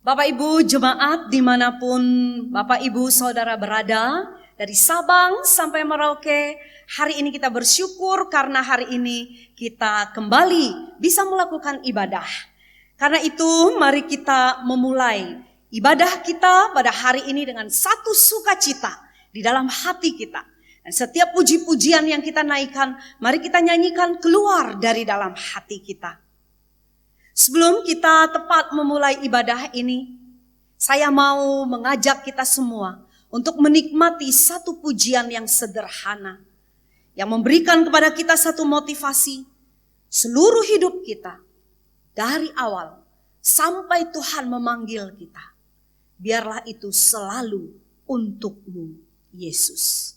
Bapak Ibu jemaat dimanapun Bapak Ibu Saudara berada, dari Sabang sampai Merauke, hari ini kita bersyukur karena hari ini kita kembali bisa melakukan ibadah. Karena itu mari kita memulai ibadah kita pada hari ini dengan satu sukacita di dalam hati kita. Dan setiap puji-pujian yang kita naikkan, mari kita nyanyikan keluar dari dalam hati kita. Sebelum kita tepat memulai ibadah ini, saya mau mengajak kita semua untuk menikmati satu pujian yang sederhana, yang memberikan kepada kita satu motivasi seluruh hidup kita, dari awal sampai Tuhan memanggil kita. Biarlah itu selalu untukmu, Yesus.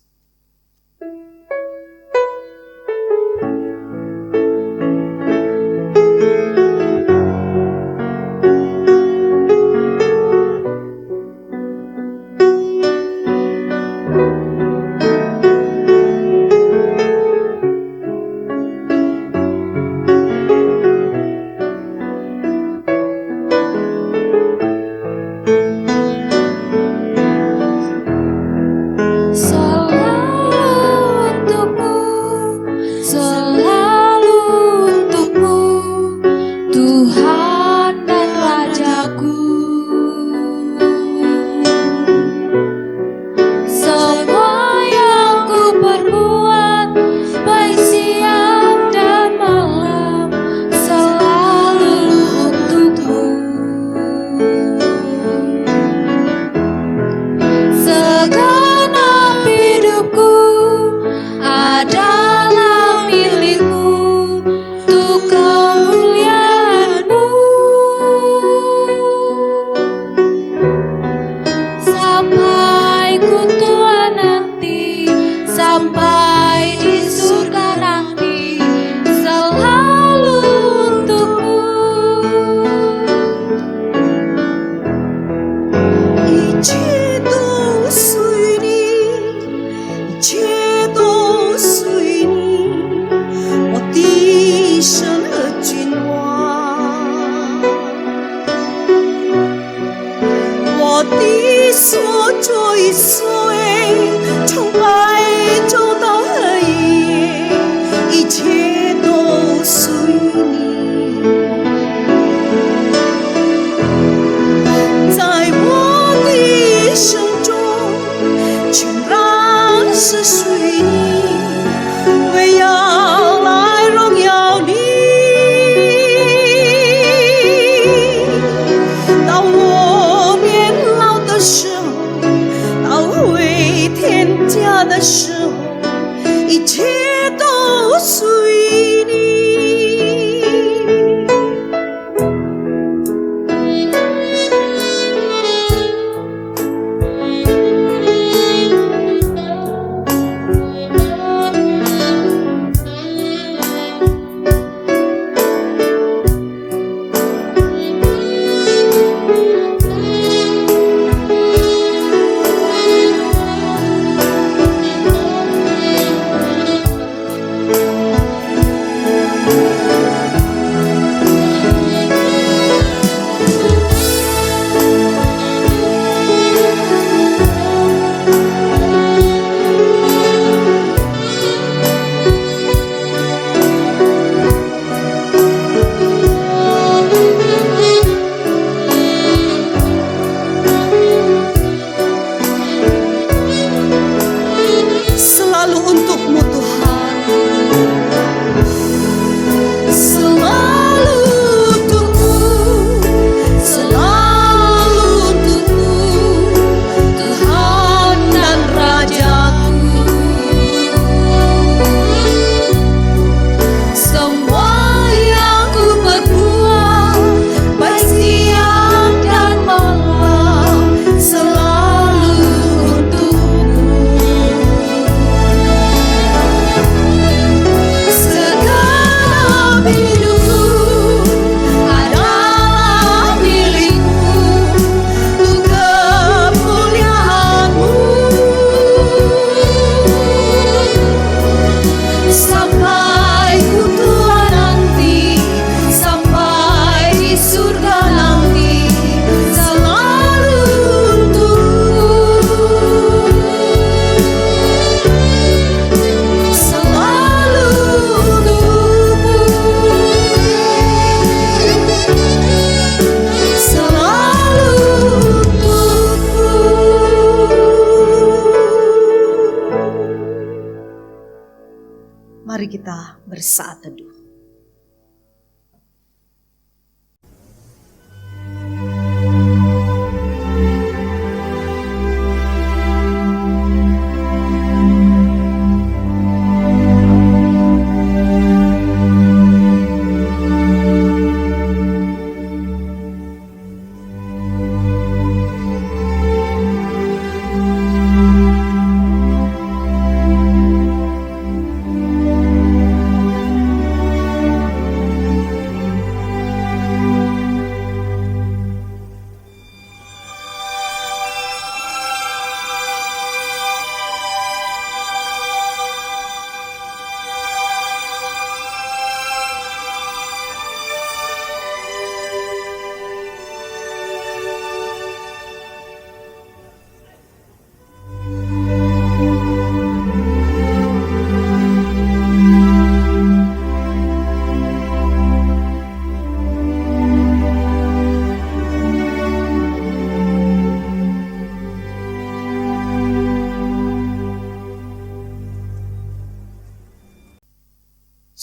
kita bersaat teduh.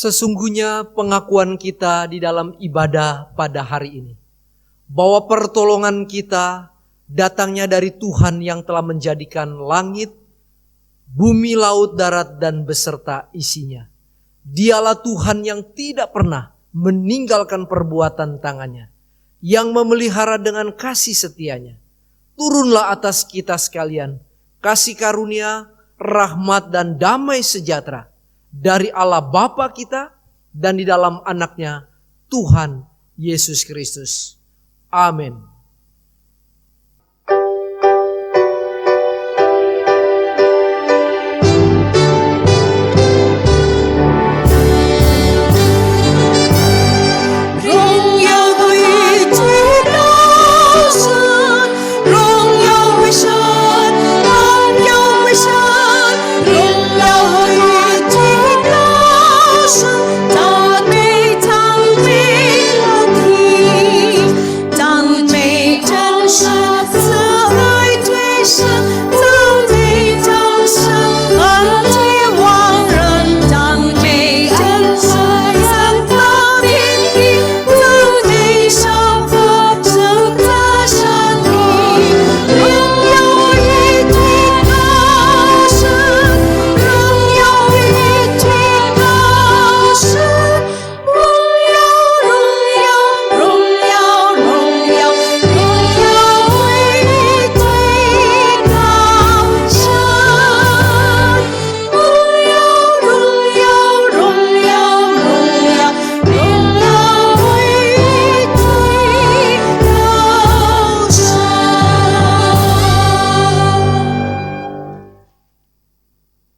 Sesungguhnya pengakuan kita di dalam ibadah pada hari ini, bahwa pertolongan kita datangnya dari Tuhan yang telah menjadikan langit, bumi, laut, darat, dan beserta isinya. Dialah Tuhan yang tidak pernah meninggalkan perbuatan tangannya, yang memelihara dengan kasih setianya. Turunlah atas kita sekalian kasih karunia, rahmat, dan damai sejahtera dari Allah Bapa kita dan di dalam anaknya Tuhan Yesus Kristus. Amin.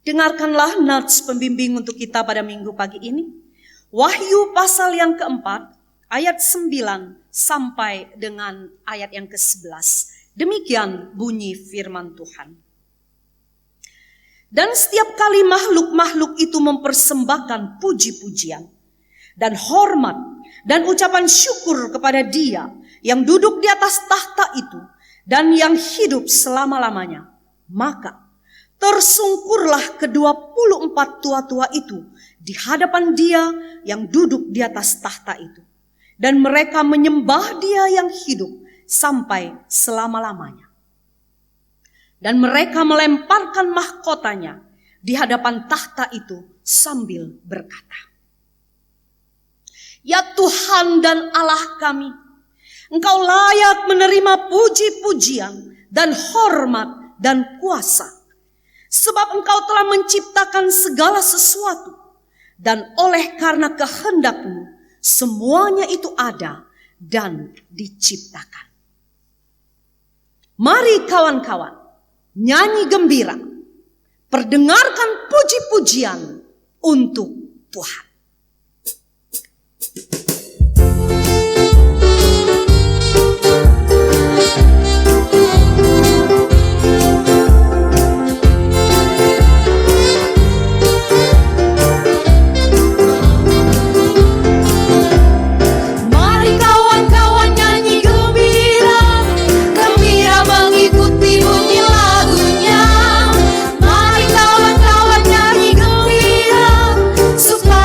Dengarkanlah nats pembimbing untuk kita pada minggu pagi ini. Wahyu pasal yang keempat, ayat 9 sampai dengan ayat yang ke-11. Demikian bunyi firman Tuhan. Dan setiap kali makhluk-makhluk itu mempersembahkan puji-pujian dan hormat dan ucapan syukur kepada Dia yang duduk di atas tahta itu dan yang hidup selama-lamanya, maka tersungkurlah ke-24 tua-tua itu di hadapan Dia yang duduk di atas tahta itu. Dan mereka menyembah Dia yang hidup sampai selama-lamanya. Dan mereka melemparkan mahkotanya di hadapan tahta itu sambil berkata, Ya Tuhan dan Allah kami, Engkau layak menerima puji-pujian dan hormat dan kuasa. Sebab Engkau telah menciptakan segala sesuatu, dan oleh karena kehendak-Mu semuanya itu ada dan diciptakan. Mari kawan-kawan, nyanyi gembira, perdengarkan puji-pujian untuk Tuhan. Supaya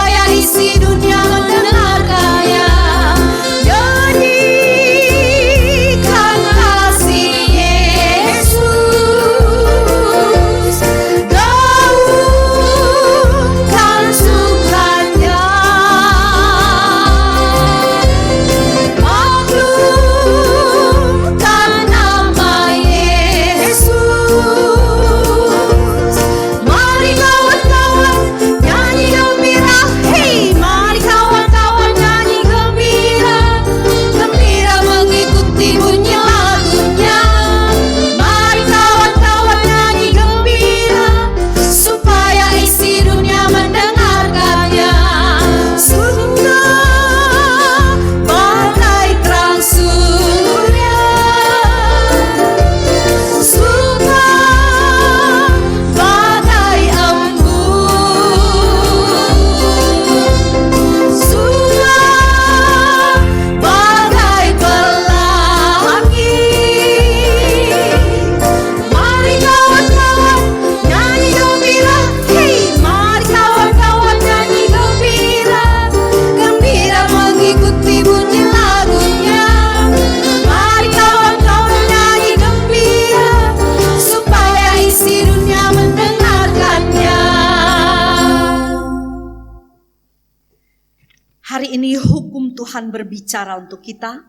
Tuhan berbicara untuk kita.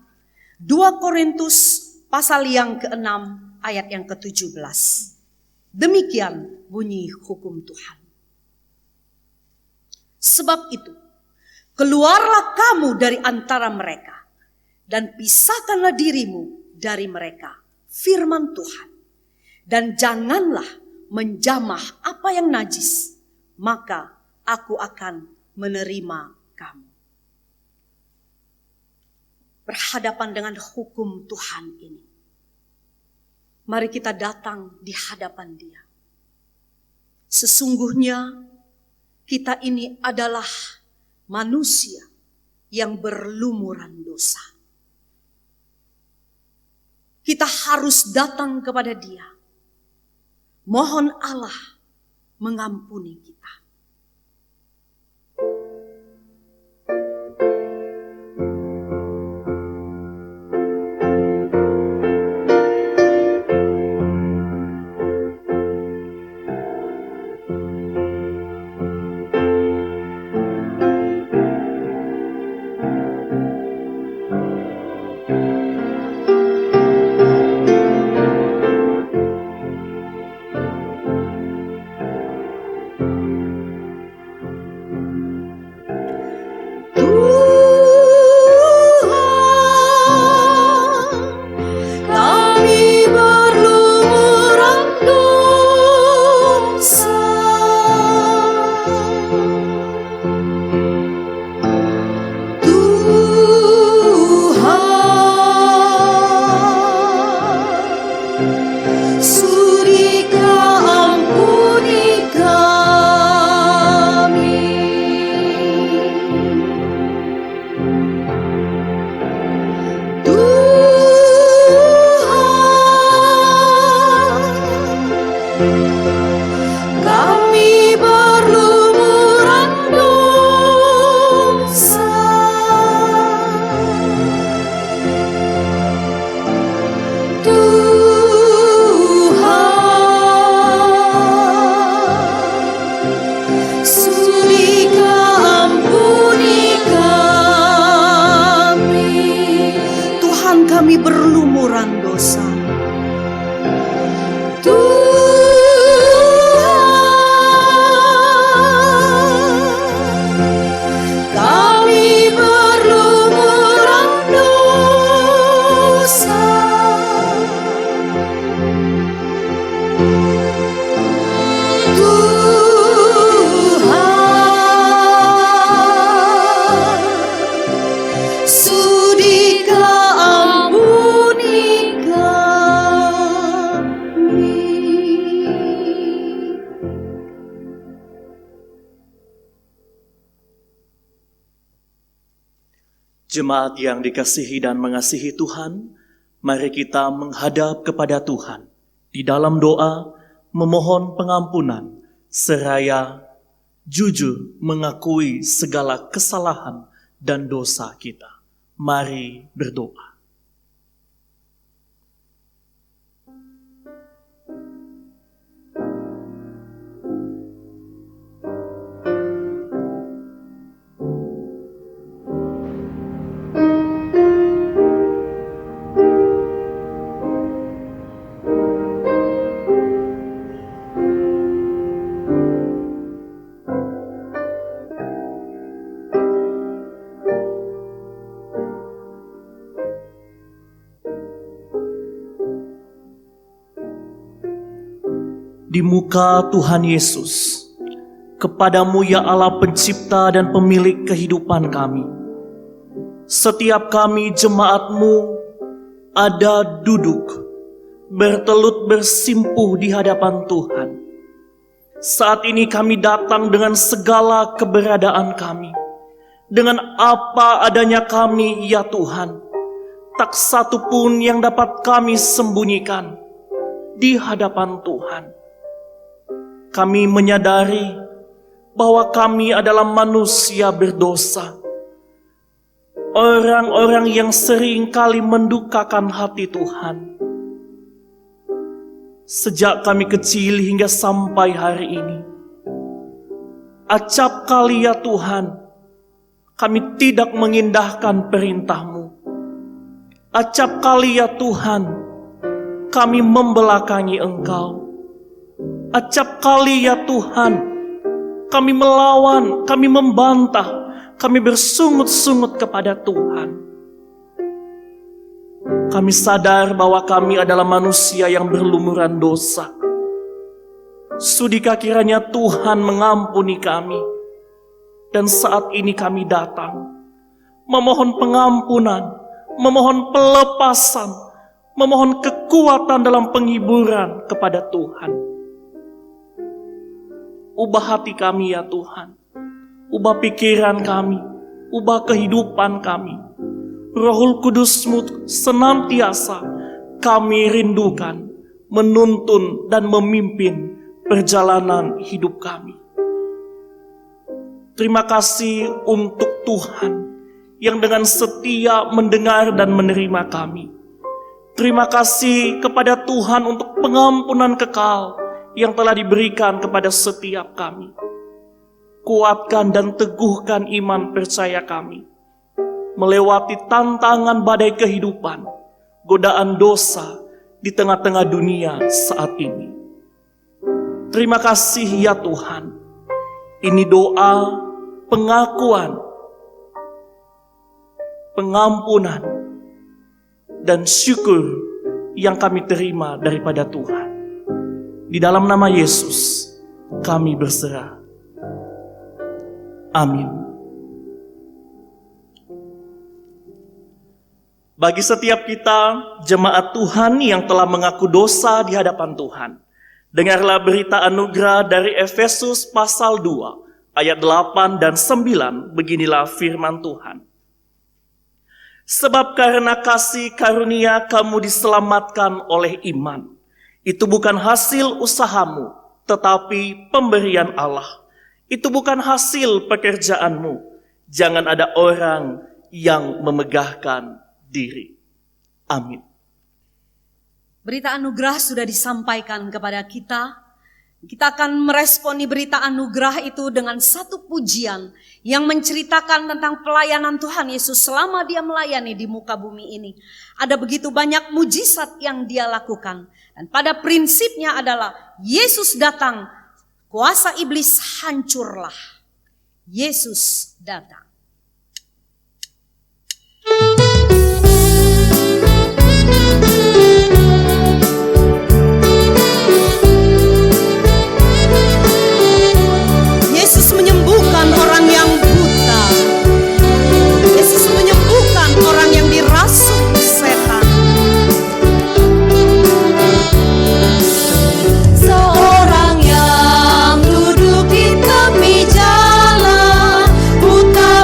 2 Korintus pasal yang ke-6 ayat yang ke-17. Demikian bunyi hukum Tuhan. Sebab itu, keluarlah kamu dari antara mereka dan pisahkanlah dirimu dari mereka, firman Tuhan. Dan janganlah menjamah apa yang najis, maka aku akan menerima kamu. Berhadapan dengan hukum Tuhan ini, mari kita datang di hadapan Dia. Sesungguhnya kita ini adalah manusia yang berlumuran dosa. Kita harus datang kepada Dia. Mohon Allah mengampuni kita. Kami berlumuran dosa. Kami berlumuran dosa. Tuhan, sudikah Jemaat yang dikasihi dan mengasihi Tuhan, mari kita menghadap kepada Tuhan di dalam doa memohon pengampunan seraya jujur mengakui segala kesalahan dan dosa kita. Mari berdoa. Di muka Tuhan Yesus, kepadamu ya Allah pencipta dan pemilik kehidupan kami. Setiap kami jemaat-Mu ada duduk, bertelut bersimpuh di hadapan Tuhan. Saat ini kami datang dengan segala keberadaan kami, dengan apa adanya kami ya Tuhan. Tak satu pun yang dapat kami sembunyikan di hadapan Tuhan. Kami menyadari bahwa kami adalah manusia berdosa. Orang-orang yang sering kali mendukakan hati Tuhan. Sejak kami kecil hingga sampai hari ini. Acap kali ya Tuhan, kami tidak mengindahkan perintah-Mu. Acap kali ya Tuhan, kami membelakangi Engkau. Acap kali ya Tuhan, kami melawan, kami membantah, kami bersungut-sungut kepada Tuhan. Kami sadar bahwa kami adalah manusia yang berlumuran dosa. Sudikah kiranya Tuhan mengampuni kami. Dan saat ini kami datang, memohon pengampunan, memohon pelepasan, memohon kekuatan dalam penghiburan kepada Tuhan. Ubah hati kami ya Tuhan, ubah pikiran kami, ubah kehidupan kami. Roh Kudus-Mu senantiasa kami rindukan, menuntun dan memimpin perjalanan hidup kami. Terima kasih untuk Tuhan yang dengan setia mendengar dan menerima kami. Terima kasih kepada Tuhan untuk pengampunan kekal yang telah diberikan kepada setiap kami. Kuatkan dan teguhkan iman percaya kami melewati tantangan badai kehidupan, godaan dosa di tengah-tengah dunia saat ini. Terima kasih ya Tuhan. Ini doa pengakuan, pengampunan, dan syukur yang kami terima daripada Tuhan. Di dalam nama Yesus kami berserah. Amin. Bagi setiap kita, jemaat Tuhan yang telah mengaku dosa di hadapan Tuhan, dengarlah berita anugerah dari Efesus pasal 2, ayat 8 dan 9, beginilah firman Tuhan. Sebab karena kasih karunia kamu diselamatkan oleh iman. Itu bukan hasil usahamu, tetapi pemberian Allah. Itu bukan hasil pekerjaanmu. Jangan ada orang yang memegahkan diri. Amin. Berita anugerah sudah disampaikan kepada kita. Kita akan meresponi berita anugerah itu dengan satu pujian yang menceritakan tentang pelayanan Tuhan Yesus selama dia melayani di muka bumi ini. Ada begitu banyak mujizat yang dia lakukan. Dan pada prinsipnya adalah Yesus datang, kuasa iblis hancurlah. Yesus datang. Yesus menyembuhkan orang yang buta. Yesus menyembuhkan orang yang dirasuk setan. Seorang yang duduk di tepi jalan, buta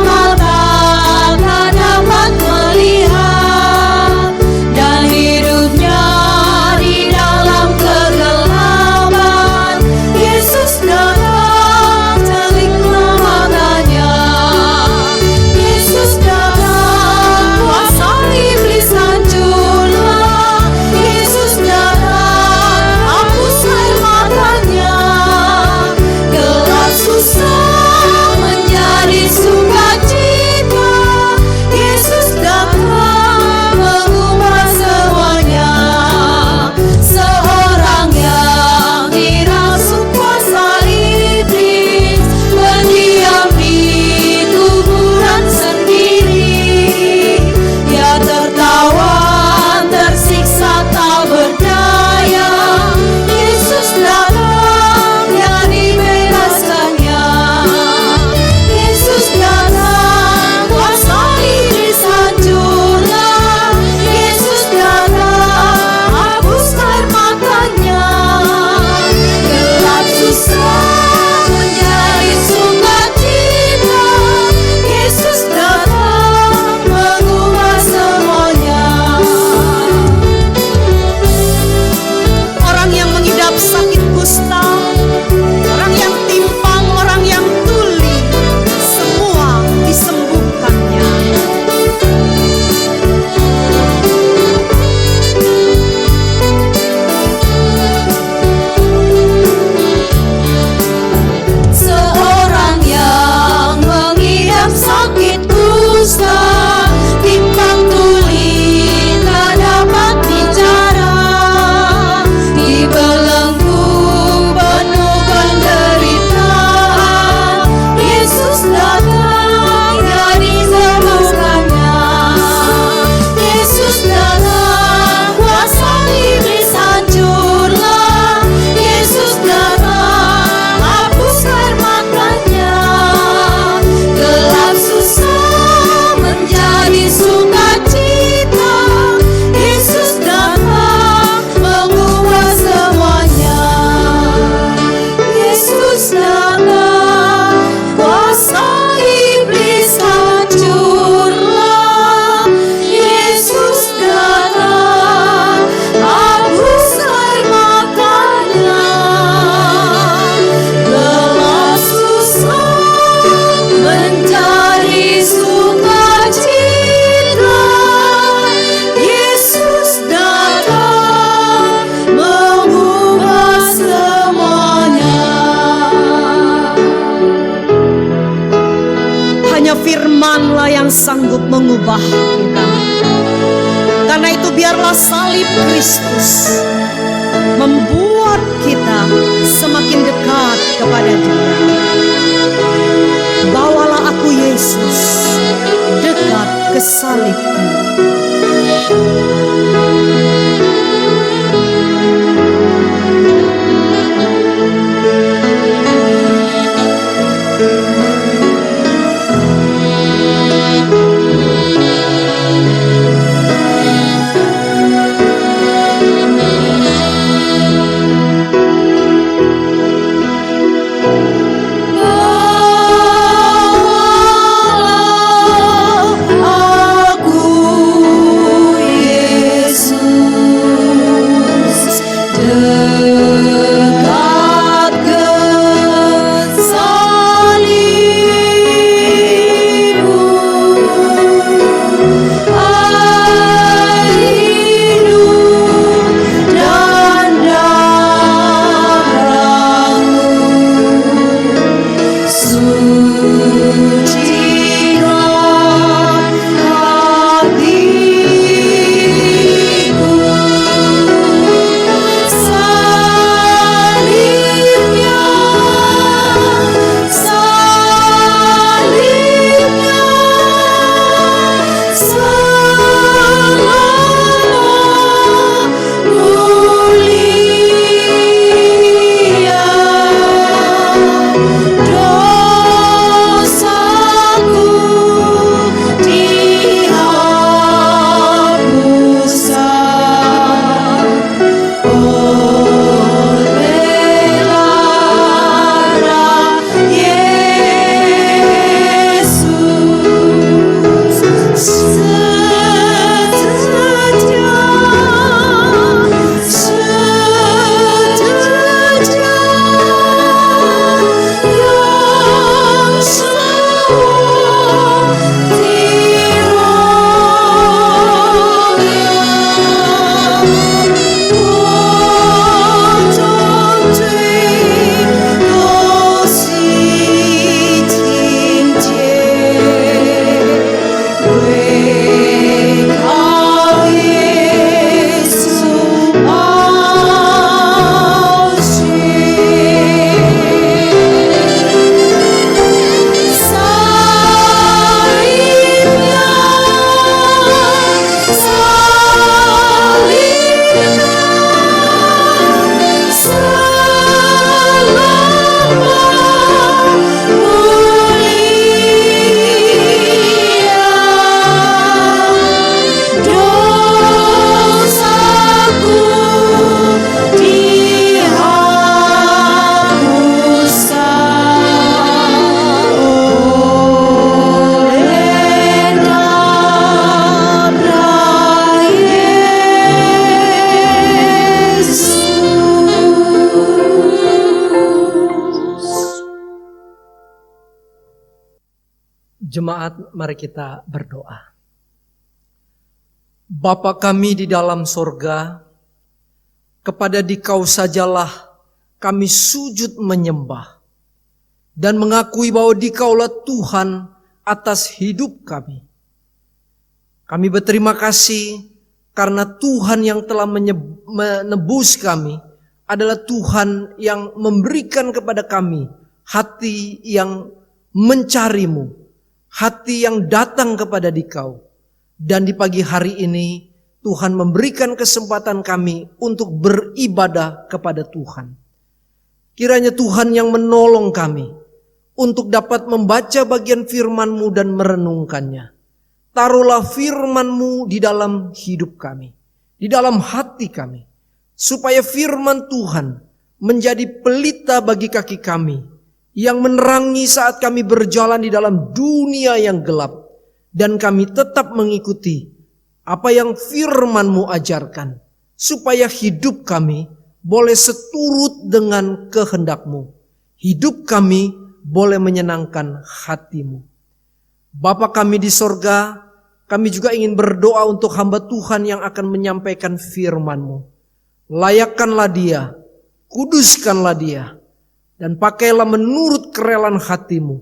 sanggup mengubah kita. Karena itu biarlah salib Kristus membuat kita semakin dekat kepada Dia. Bawalah aku Yesus dekat ke salib-Mu. Jemaat, mari kita berdoa. Bapa kami di dalam sorga, kepada Dikau sajalah kami sujud menyembah dan mengakui bahwa Dikaulah Tuhan atas hidup kami. Kami berterima kasih karena Tuhan yang telah menebus kami adalah Tuhan yang memberikan kepada kami hati yang mencari-Mu, hati yang datang kepada Dikau. Dan di pagi hari ini Tuhan memberikan kesempatan kami untuk beribadah kepada Tuhan. Kiranya Tuhan yang menolong kami untuk dapat membaca bagian firman-Mu dan merenungkannya. Taruhlah firman-Mu di dalam hidup kami, di dalam hati kami, supaya firman Tuhan menjadi pelita bagi kaki kami, yang menerangi saat kami berjalan di dalam dunia yang gelap, dan kami tetap mengikuti apa yang firman-Mu ajarkan, supaya hidup kami boleh seturut dengan kehendak-Mu. Hidup kami boleh menyenangkan hati-Mu. Bapa kami di sorga, kami juga ingin berdoa untuk hamba Tuhan yang akan menyampaikan firman-Mu. Layakkanlah dia, kuduskanlah dia, dan pakailah menurut kerelaan hati-Mu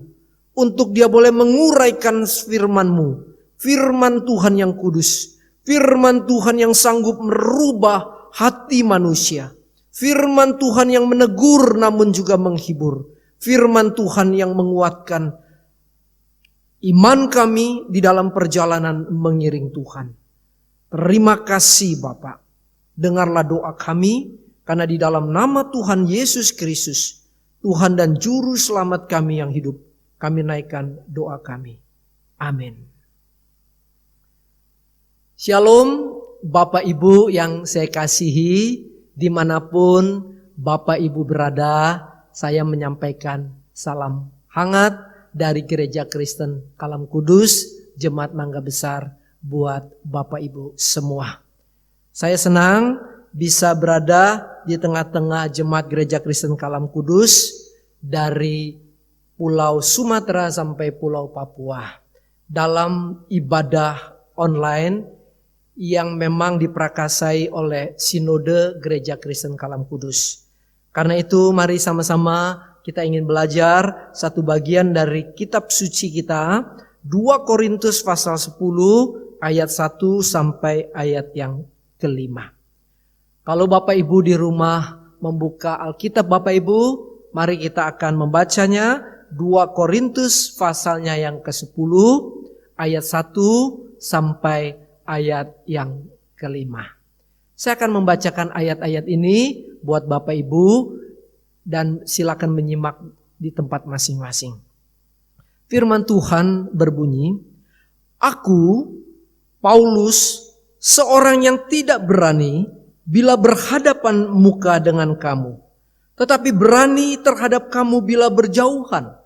untuk dia boleh menguraikan firman-Mu, firman Tuhan yang kudus, firman Tuhan yang sanggup merubah hati manusia, firman Tuhan yang menegur namun juga menghibur, firman Tuhan yang menguatkan iman kami di dalam perjalanan mengiring Tuhan. Terima kasih Bapak. Dengarlah doa kami, karena di dalam nama Tuhan Yesus Kristus, Tuhan dan Juru Selamat kami yang hidup, kami naikkan doa kami. Amin. Shalom Bapak Ibu yang saya kasihi, dimanapun Bapak Ibu berada, saya menyampaikan salam hangat dari Gereja Kristen Kalam Kudus, Jemaat Mangga Besar buat Bapak Ibu semua. Saya senang bisa berada di tengah-tengah Jemaat Gereja Kristen Kalam Kudus dari Pulau Sumatera sampai Pulau Papua dalam ibadah online yang memang diprakasai oleh Sinode Gereja Kristen Kalam Kudus. Karena itu mari sama-sama kita ingin belajar satu bagian dari kitab suci kita, 2 Korintus pasal 10 ayat 1 sampai ayat yang kelima. Kalau Bapak Ibu di rumah membuka Alkitab Bapak Ibu, mari kita akan membacanya 2 Korintus pasalnya yang ke-10 ayat 1 sampai ayat yang kelima. Saya akan membacakan ayat-ayat ini buat Bapak Ibu dan silakan menyimak di tempat masing-masing. Firman Tuhan berbunyi, "Aku, Paulus, seorang yang tidak berani bila berhadapan muka dengan kamu, tetapi berani terhadap kamu bila berjauhan.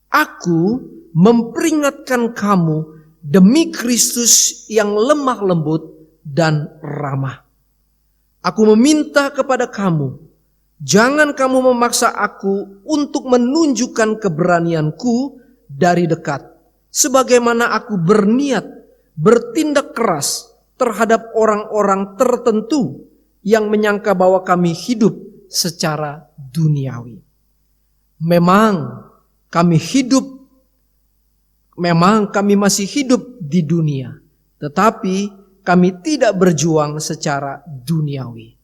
Aku memperingatkan kamu demi Kristus yang lemah lembut dan ramah. Aku meminta kepada kamu, jangan kamu memaksa aku untuk menunjukkan keberanianku dari dekat, sebagaimana aku berniat bertindak keras terhadap orang-orang tertentu yang menyangka bahwa kami hidup secara duniawi. Memang kami masih hidup di dunia, tetapi kami tidak berjuang secara duniawi.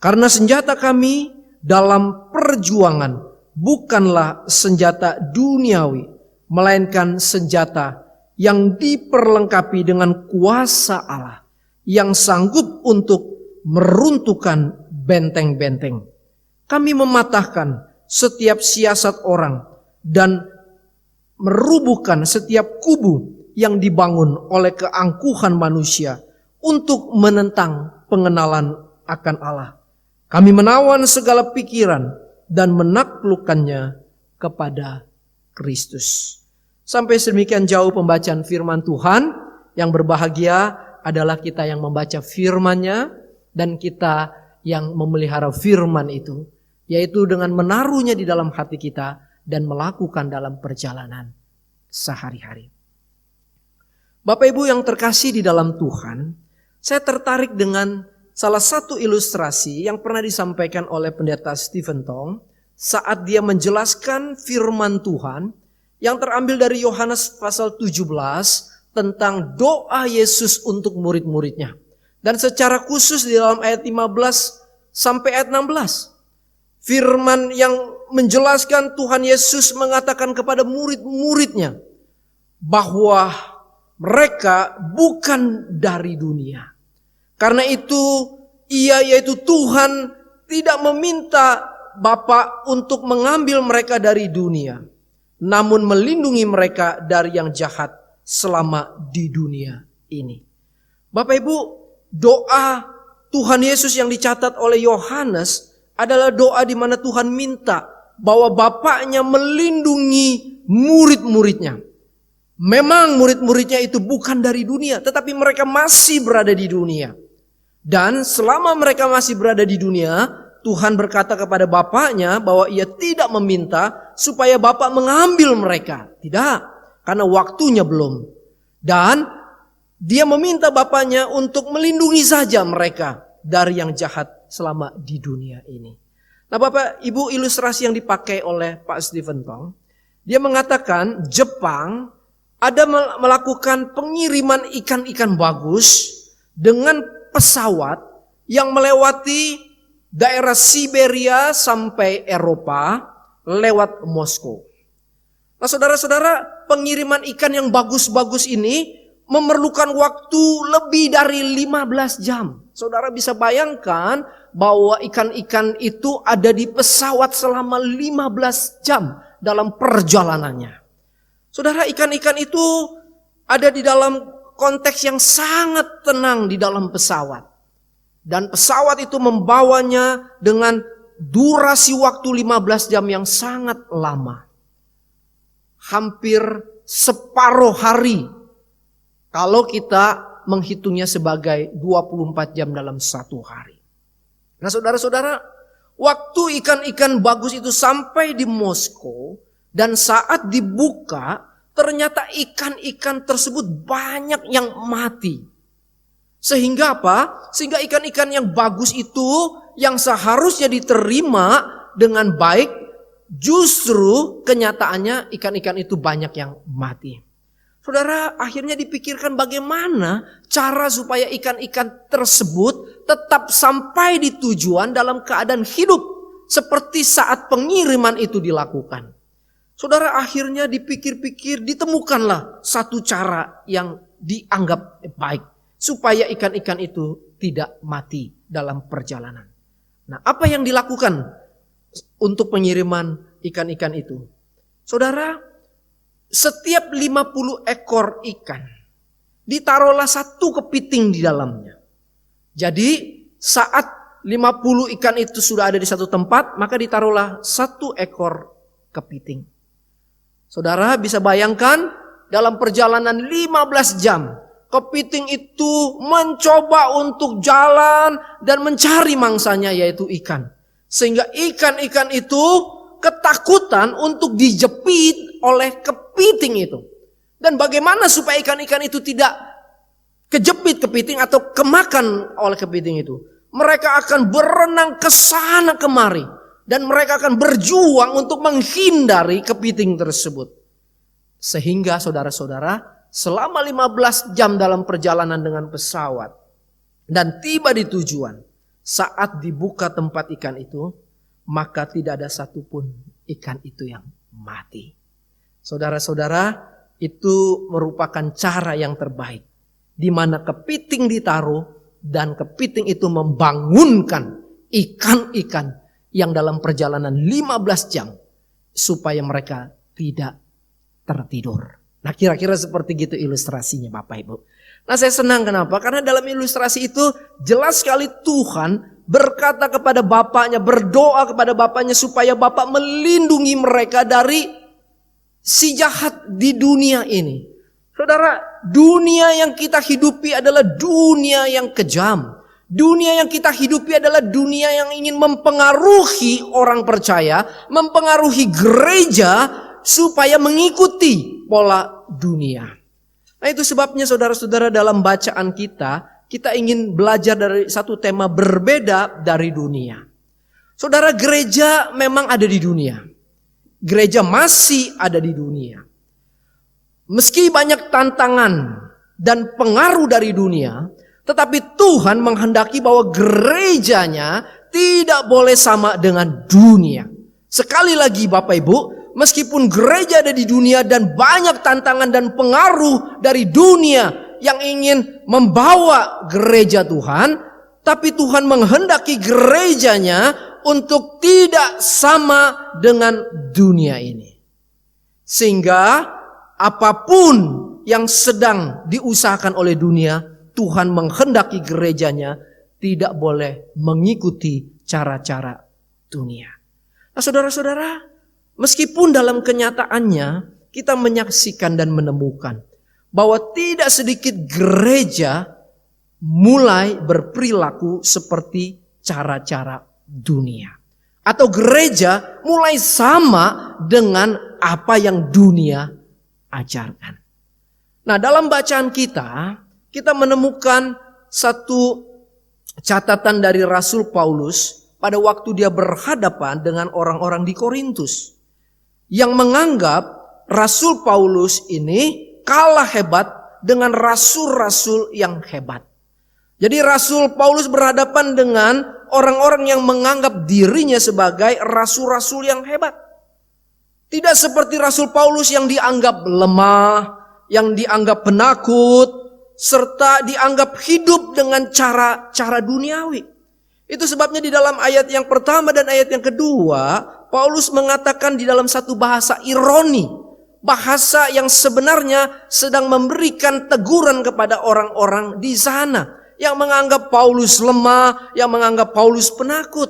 Karena senjata kami dalam perjuangan bukanlah senjata duniawi, melainkan senjata yang diperlengkapi dengan kuasa Allah yang sanggup untuk meruntuhkan benteng-benteng. Kami mematahkan setiap siasat orang dan merubuhkan setiap kubu yang dibangun oleh keangkuhan manusia untuk menentang pengenalan akan Allah. Kami menawan segala pikiran dan menaklukkannya kepada Kristus." Sampai sedemikian jauh pembacaan firman Tuhan. Yang berbahagia adalah kita yang membaca firman-Nya dan kita yang memelihara firman itu, yaitu dengan menaruhnya di dalam hati kita dan melakukan dalam perjalanan sehari-hari. Bapak Ibu yang terkasih di dalam Tuhan, saya tertarik dengan salah satu ilustrasi yang pernah disampaikan oleh pendeta Stephen Tong saat dia menjelaskan firman Tuhan yang terambil dari Yohanes pasal 17 tentang doa Yesus untuk murid-muridnya. Dan secara khusus di dalam ayat 15 sampai ayat 16. Firman yang menjelaskan Tuhan Yesus mengatakan kepada murid-muridnya bahwa mereka bukan dari dunia. Karena itu Ia yaitu Tuhan tidak meminta Bapa untuk mengambil mereka dari dunia, namun melindungi mereka dari yang jahat selama di dunia ini. Bapak Ibu, doa Tuhan Yesus yang dicatat oleh Yohanes adalah doa di mana Tuhan minta bahwa Bapaknya melindungi murid-muridnya. Memang murid-muridnya itu bukan dari dunia, tetapi mereka masih berada di dunia. Dan selama mereka masih berada di dunia, Tuhan berkata kepada Bapaknya bahwa Ia tidak meminta supaya Bapa mengambil mereka. Tidak, karena waktunya belum. Dan Dia meminta Bapaknya untuk melindungi saja mereka dari yang jahat selama di dunia ini. Nah Bapak Ibu, ilustrasi yang dipakai oleh Pak Stephen Tong, Dia mengatakan Jepang ada melakukan pengiriman ikan-ikan bagus dengan pesawat yang melewati daerah Siberia sampai Eropa lewat Moskow. Nah saudara-saudara, pengiriman ikan yang bagus-bagus ini memerlukan waktu lebih dari 15 jam. Saudara bisa bayangkan bahwa ikan-ikan itu ada di pesawat selama 15 jam dalam perjalanannya. Saudara, ikan-ikan itu ada di dalam konteks yang sangat tenang di dalam pesawat. Dan pesawat itu membawanya dengan durasi waktu 15 jam yang sangat lama. Hampir separuh hari kalau kita menghitungnya sebagai 24 jam dalam satu hari. Nah saudara-saudara, waktu ikan-ikan bagus itu sampai di Moskow dan saat dibuka, ternyata ikan-ikan tersebut banyak yang mati. Sehingga apa? Sehingga ikan-ikan yang bagus itu yang seharusnya diterima dengan baik, justru kenyataannya ikan-ikan itu banyak yang mati. Saudara, akhirnya dipikirkan bagaimana cara supaya ikan-ikan tersebut tetap sampai di tujuan dalam keadaan hidup seperti saat pengiriman itu dilakukan. Saudara, akhirnya dipikir-pikir, ditemukanlah satu cara yang dianggap baik supaya ikan-ikan itu tidak mati dalam perjalanan. Nah, apa yang dilakukan untuk pengiriman ikan-ikan itu? Saudara, setiap 50 ekor ikan ditaruhlah satu kepiting di dalamnya. Jadi saat 50 ikan itu sudah ada di satu tempat, maka ditaruhlah satu ekor kepiting. Saudara bisa bayangkan dalam perjalanan 15 jam, kepiting itu mencoba untuk jalan dan mencari mangsanya yaitu ikan. Sehingga ikan-ikan itu ketakutan untuk dijepit oleh kepiting itu. Dan bagaimana supaya ikan-ikan itu tidak kejepit kepiting atau kemakan oleh kepiting itu? Mereka akan berenang ke sana kemari. Dan mereka akan berjuang untuk menghindari kepiting tersebut. Sehingga saudara-saudara, selama 15 jam dalam perjalanan dengan pesawat dan tiba di tujuan, saat dibuka tempat ikan itu, maka tidak ada satupun ikan itu yang mati. Saudara-saudara, itu merupakan cara yang terbaik, di mana kepiting ditaruh dan kepiting itu membangunkan ikan-ikan yang dalam perjalanan 15 jam supaya mereka tidak tertidur. Nah, kira-kira seperti gitu ilustrasinya Bapak Ibu. Nah, saya senang kenapa? Karena dalam ilustrasi itu jelas sekali Tuhan berkata kepada bapaknya, berdoa kepada bapaknya supaya bapak melindungi mereka dari si jahat di dunia ini. Saudara, dunia yang kita hidupi adalah dunia yang kejam. Dunia yang kita hidupi adalah dunia yang ingin mempengaruhi orang percaya, mempengaruhi gereja supaya mengikuti pola dunia. Nah, itu sebabnya saudara-saudara dalam bacaan kita ingin belajar dari satu tema berbeda dari dunia. Saudara, gereja memang ada di dunia. Gereja masih ada di dunia. Meski banyak tantangan dan pengaruh dari dunia, tetapi Tuhan menghendaki bahwa gerejanya tidak boleh sama dengan dunia. Sekali lagi Bapak Ibu, meskipun gereja ada di dunia dan banyak tantangan dan pengaruh dari dunia yang ingin membawa gereja Tuhan, tapi Tuhan menghendaki gerejanya untuk tidak sama dengan dunia ini. Sehingga apapun yang sedang diusahakan oleh dunia, Tuhan menghendaki gerejanya tidak boleh mengikuti cara-cara dunia. Nah, saudara-saudara, meskipun dalam kenyataannya kita menyaksikan dan menemukan bahwa tidak sedikit gereja mulai berperilaku seperti cara-cara dunia. Atau gereja mulai sama dengan apa yang dunia ajarkan. Nah, dalam bacaan kita menemukan satu catatan dari Rasul Paulus pada waktu dia berhadapan dengan orang-orang di Korintus yang menganggap Rasul Paulus ini kalah hebat dengan rasul-rasul yang hebat. Jadi Rasul Paulus berhadapan dengan orang-orang yang menganggap dirinya sebagai rasul-rasul yang hebat. Tidak seperti Rasul Paulus yang dianggap lemah, yang dianggap penakut, serta dianggap hidup dengan cara duniawi. Itu sebabnya di dalam ayat yang pertama dan ayat yang kedua, Paulus mengatakan di dalam satu bahasa ironi, bahasa yang sebenarnya sedang memberikan teguran kepada orang-orang di sana yang menganggap Paulus lemah, yang menganggap Paulus penakut.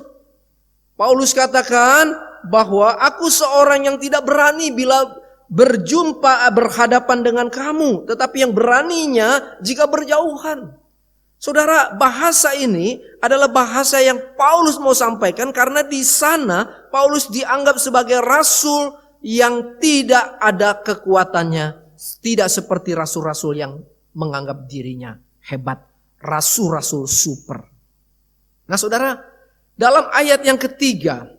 Paulus katakan bahwa aku seorang yang tidak berani bila berhadapan dengan kamu, tetapi yang beraninya jika berjauhan. Saudara, bahasa ini adalah bahasa yang Paulus mau sampaikan karena di sana Paulus dianggap sebagai rasul yang tidak ada kekuatannya, tidak seperti rasul-rasul yang menganggap dirinya hebat, rasul-rasul super. Nah, saudara, dalam ayat yang ketiga,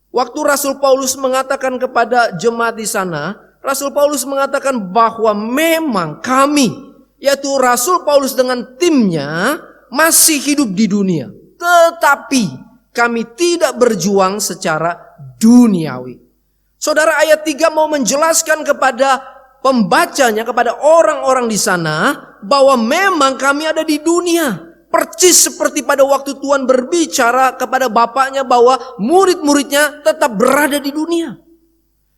waktu Rasul Paulus mengatakan kepada jemaat di sana, Rasul Paulus mengatakan bahwa memang kami, yaitu Rasul Paulus dengan timnya, masih hidup di dunia. Tetapi kami tidak berjuang secara duniawi. Saudara, ayat 3 mau menjelaskan kepada pembacanya, kepada orang-orang di sana, bahwa memang kami ada di dunia. Percis seperti pada waktu Tuhan berbicara kepada bapaknya bahwa murid-muridnya tetap berada di dunia.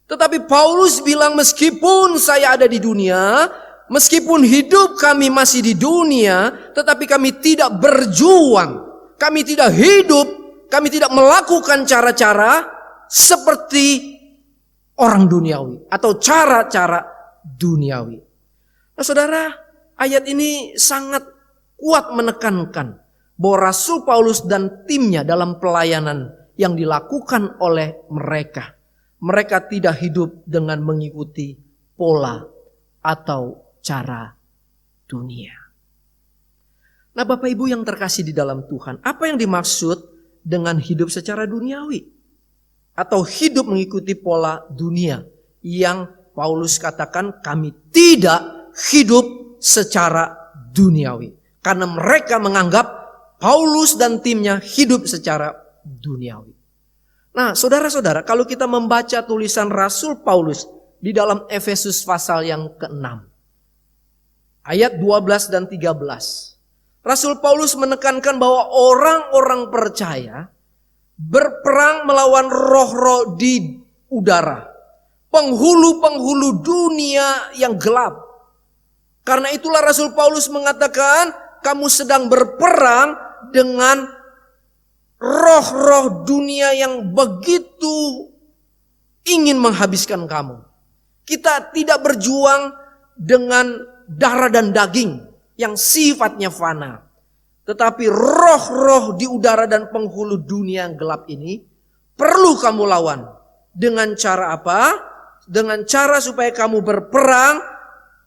Tetapi Paulus bilang, meskipun saya ada di dunia, meskipun hidup kami masih di dunia, tetapi kami tidak berjuang, kami tidak hidup, kami tidak melakukan cara-cara seperti orang duniawi atau cara-cara duniawi. Nah, saudara, ayat ini sangat kuat menekankan bahwa Rasul Paulus dan timnya dalam pelayanan yang dilakukan oleh mereka, mereka tidak hidup dengan mengikuti pola atau cara dunia. Nah, Bapak Ibu yang terkasih di dalam Tuhan, apa yang dimaksud dengan hidup secara duniawi atau hidup mengikuti pola dunia yang Paulus katakan kami tidak hidup secara duniawi? Karena mereka menganggap Paulus dan timnya hidup secara duniawi. Nah, saudara-saudara, kalau kita membaca tulisan Rasul Paulus di dalam Efesus pasal yang ke-6, ayat 12 dan 13. Rasul Paulus menekankan bahwa orang-orang percaya berperang melawan roh-roh di udara, penghulu-penghulu dunia yang gelap. Karena itulah Rasul Paulus mengatakan, kamu sedang berperang dengan roh-roh dunia yang begitu ingin menghabiskan kamu. Kita tidak berjuang dengan darah dan daging yang sifatnya fana. Tetapi roh-roh di udara dan penghulu dunia yang gelap ini perlu kamu lawan. Dengan cara apa? Dengan cara supaya kamu berperang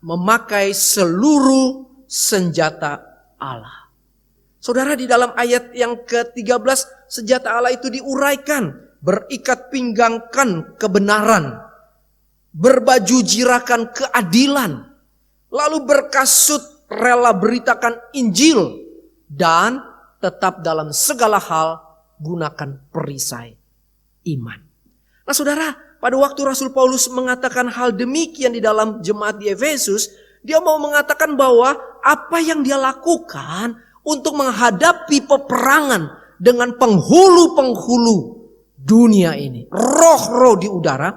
memakai seluruh senjata Allah. Saudara, di dalam ayat yang ke-13 senjata Allah itu diuraikan. Berikat pinggangkan kebenaran, berbaju jirakan keadilan, lalu berkasut rela beritakan Injil, dan tetap dalam segala hal gunakan perisai iman. Nah, saudara, pada waktu Rasul Paulus mengatakan hal demikian di dalam jemaat di Efesus, dia mau mengatakan bahwa apa yang dia lakukan untuk menghadapi peperangan dengan penghulu-penghulu dunia ini, roh-roh di udara,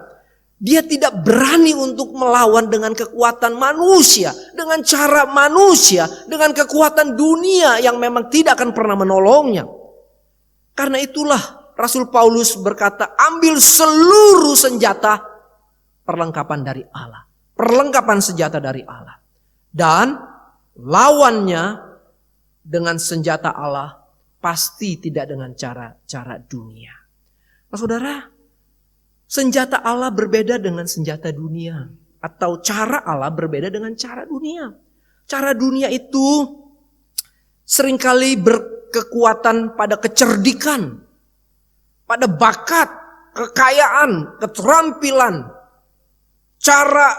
dia tidak berani untuk melawan dengan kekuatan manusia, dengan cara manusia, dengan kekuatan dunia yang memang tidak akan pernah menolongnya. Karena itulah Rasul Paulus berkata, ambil seluruh senjata perlengkapan dari Allah, perlengkapan senjata dari Allah, dan lawannya dengan senjata Allah, pasti tidak dengan cara-cara dunia. Nah, saudara, senjata Allah berbeda dengan senjata dunia, atau cara Allah berbeda dengan cara dunia. Cara dunia itu seringkali berkekuatan pada kecerdikan, pada bakat, kekayaan, keterampilan, cara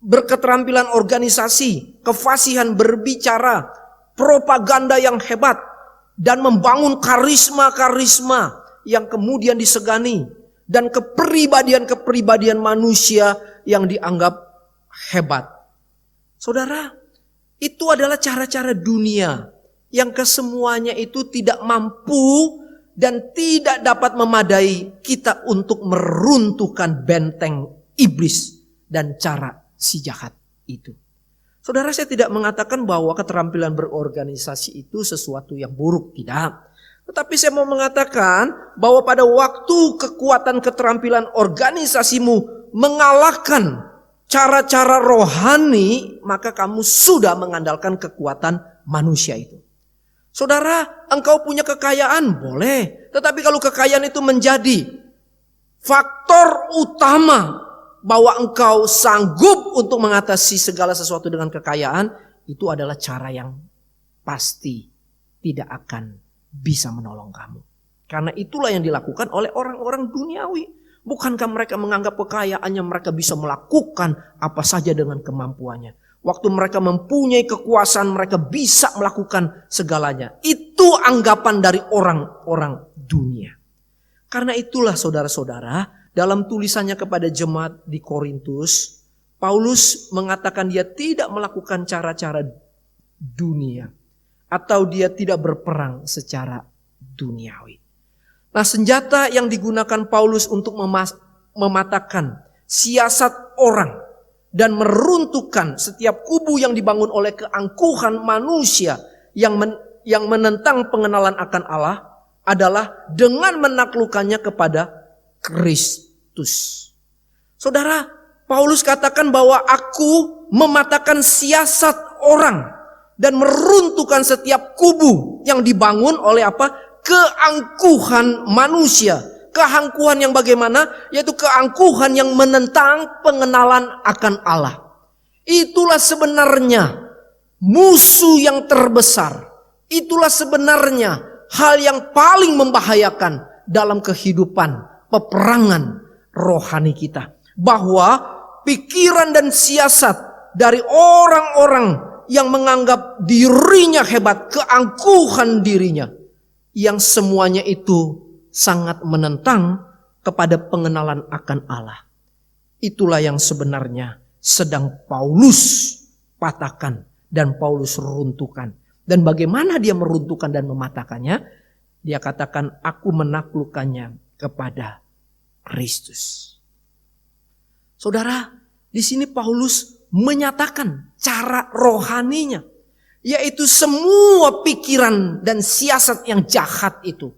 berketerampilan organisasi, kefasihan berbicara, propaganda yang hebat, dan membangun karisma-karisma yang kemudian disegani, dan kepribadian-kepribadian manusia yang dianggap hebat. Saudara, itu adalah cara-cara dunia yang kesemuanya itu tidak mampu dan tidak dapat memadai kita untuk meruntuhkan benteng iblis dan cara si jahat itu. Saudara, saya tidak mengatakan bahwa keterampilan berorganisasi itu sesuatu yang buruk, tidak. Tetapi saya mau mengatakan bahwa pada waktu kekuatan keterampilan organisasimu mengalahkan cara-cara rohani, maka kamu sudah mengandalkan kekuatan manusia itu. Saudara, engkau punya kekayaan, boleh. Tetapi kalau kekayaan itu menjadi faktor utama bahwa engkau sanggup untuk mengatasi segala sesuatu dengan kekayaan, itu adalah cara yang pasti tidak akan bisa menolong kamu. Karena itulah yang dilakukan oleh orang-orang duniawi. Bukankah mereka menganggap kekayaannya mereka bisa melakukan apa saja dengan kemampuannya? Waktu mereka mempunyai kekuasaan, mereka bisa melakukan segalanya. Itu anggapan dari orang-orang dunia. Karena itulah saudara-saudara, dalam tulisannya kepada jemaat di Korintus, Paulus mengatakan dia tidak melakukan cara-cara dunia. Atau dia tidak berperang secara duniawi. Nah, senjata yang digunakan Paulus untuk mematahkan siasat orang dan meruntuhkan setiap kubu yang dibangun oleh keangkuhan manusia yang menentang pengenalan akan Allah adalah dengan menaklukkannya kepada Kristus. Saudara, Paulus katakan bahwa aku mematahkan siasat orang dan meruntuhkan setiap kubu yang dibangun oleh apa? Keangkuhan manusia. Keangkuhan yang bagaimana? Yaitu keangkuhan yang menentang pengenalan akan Allah. Itulah sebenarnya musuh yang terbesar. Itulah sebenarnya hal yang paling membahayakan dalam kehidupan peperangan rohani kita. Bahwa pikiran dan siasat dari orang-orang yang menganggap dirinya hebat, keangkuhan dirinya, yang semuanya itu sangat menentang kepada pengenalan akan Allah. Itulah yang sebenarnya sedang Paulus patahkan dan Paulus runtuhkan. Dan bagaimana dia meruntuhkan dan mematahkannya? Dia katakan, aku menaklukkannya kepada Kristus. Saudara, di sini Paulus menyatakan cara rohaninya, yaitu semua pikiran dan siasat yang jahat itu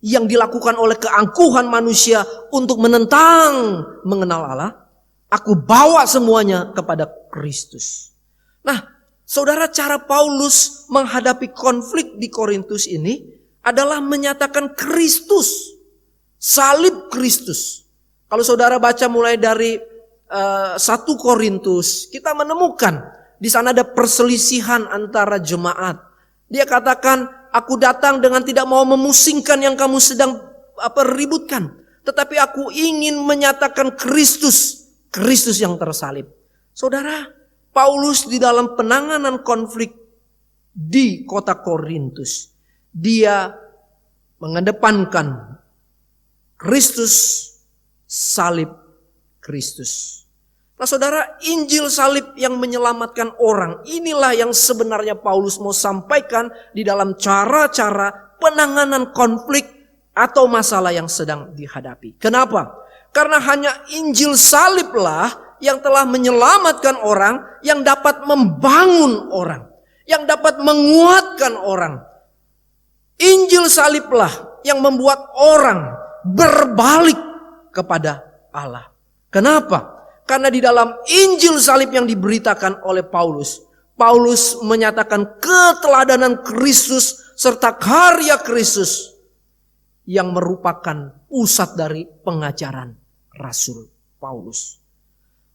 yang dilakukan oleh keangkuhan manusia untuk menentang mengenal Allah, aku bawa semuanya kepada Kristus. Nah, saudara, cara Paulus menghadapi konflik di Korintus ini adalah menyatakan Kristus, salib Kristus. Kalau saudara baca mulai dari 1 Korintus, kita menemukan di sana ada perselisihan antara jemaat. Dia katakan, aku datang dengan tidak mau memusingkan yang kamu sedang ributkan. Tetapi aku ingin menyatakan Kristus. Kristus yang tersalib. Saudara, Paulus di dalam penanganan konflik di kota Korintus, dia mengedepankan Kristus, salib Kristus. Nah saudara, Injil salib yang menyelamatkan orang, inilah yang sebenarnya Paulus mau sampaikan di dalam cara-cara penanganan konflik atau masalah yang sedang dihadapi. Kenapa? Karena hanya Injil saliblah yang telah menyelamatkan orang, yang dapat membangun orang, yang dapat menguatkan orang. Injil saliblah yang membuat orang berbalik kepada Allah. Kenapa? Karena di dalam Injil salib yang diberitakan oleh Paulus, Paulus menyatakan keteladanan Kristus serta karya Kristus yang merupakan pusat dari pengajaran Rasul Paulus.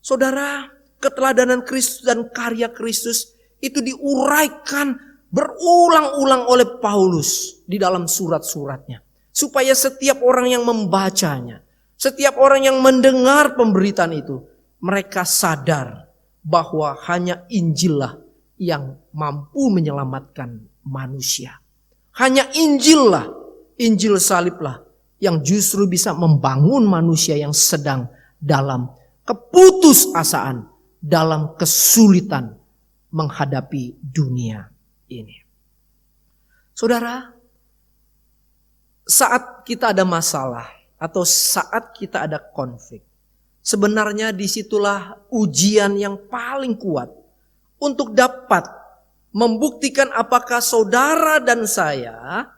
Saudara, keteladanan Kristus dan karya Kristus itu diuraikan berulang-ulang oleh Paulus di dalam surat-suratnya. Supaya setiap orang yang membacanya Setiap orang yang mendengar pemberitaan itu, mereka sadar bahwa hanya Injillah yang mampu menyelamatkan manusia. Hanya Injillah, Injil saliblah yang justru bisa membangun manusia yang sedang dalam keputusasaan, dalam kesulitan menghadapi dunia ini. Saudara, saat kita ada masalah atau saat kita ada konflik, sebenarnya disitulah ujian yang paling kuat untuk dapat membuktikan apakah saudara dan saya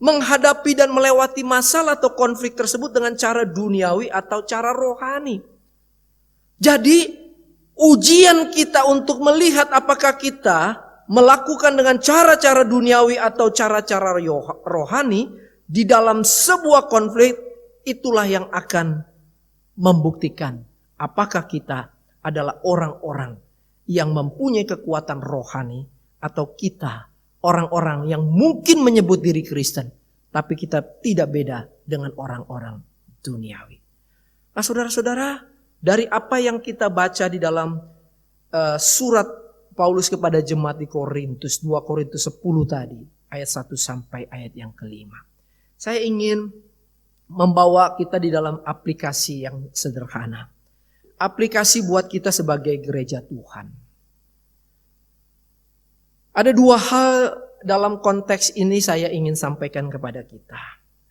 menghadapi dan melewati masalah atau konflik tersebut dengan cara duniawi atau cara rohani. Jadi ujian kita untuk melihat apakah kita melakukan dengan cara-cara duniawi atau cara-cara rohani di dalam sebuah konflik, itulah yang akan membuktikan apakah kita adalah orang-orang yang mempunyai kekuatan rohani atau kita orang-orang yang mungkin menyebut diri Kristen, tapi kita tidak beda dengan orang-orang duniawi. Nah saudara-saudara, dari apa yang kita baca di dalam surat Paulus kepada jemaat di Korintus, 2 Korintus 10 tadi, ayat 1 sampai ayat yang kelima. Saya ingin membawa kita di dalam aplikasi yang sederhana. Aplikasi buat kita sebagai gereja Tuhan. Ada dua hal dalam konteks ini saya ingin sampaikan kepada kita.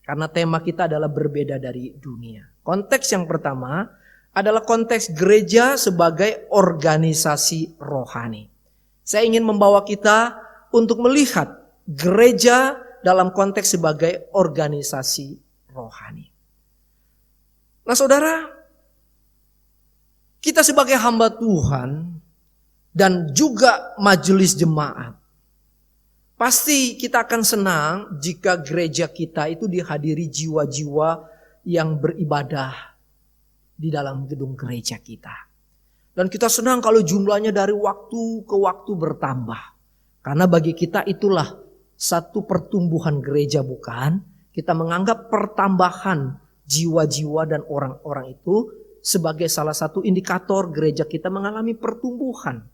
Karena tema kita adalah berbeda dari dunia. Konteks yang pertama adalah konteks gereja sebagai organisasi rohani. Saya ingin membawa kita untuk melihat gereja dalam konteks sebagai organisasi rohani. Nah saudara, kita sebagai hamba Tuhan dan juga majelis jemaat, pasti kita akan senang jika gereja kita itu dihadiri jiwa-jiwa yang beribadah di dalam gedung gereja kita. Dan kita senang kalau jumlahnya dari waktu ke waktu bertambah. Karena bagi kita itulah satu pertumbuhan gereja, bukan? Kita menganggap pertambahan jiwa-jiwa dan orang-orang itu sebagai salah satu indikator gereja kita mengalami pertumbuhan.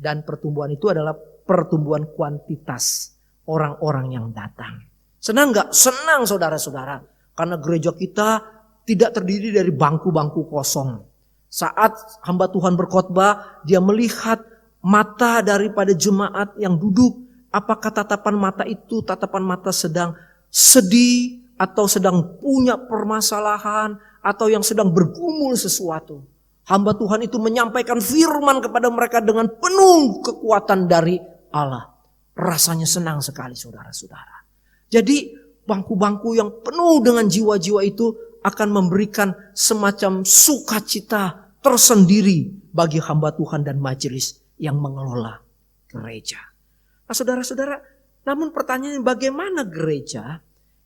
Dan pertumbuhan itu adalah pertumbuhan kuantitas orang-orang yang datang. Senang gak? Senang saudara-saudara. Karena gereja kita tidak terdiri dari bangku-bangku kosong. Saat hamba Tuhan berkhotbah, dia melihat mata daripada jemaat yang duduk. Apakah tatapan mata itu tatapan mata sedang sedih atau sedang punya permasalahan atau yang sedang bergumul sesuatu. Hamba Tuhan itu menyampaikan firman kepada mereka dengan penuh kekuatan dari Allah. Rasanya senang sekali saudara-saudara. Jadi bangku-bangku yang penuh dengan jiwa-jiwa itu akan memberikan semacam sukacita tersendiri bagi hamba Tuhan dan majelis yang mengelola gereja. Nah saudara-saudara, namun pertanyaannya bagaimana gereja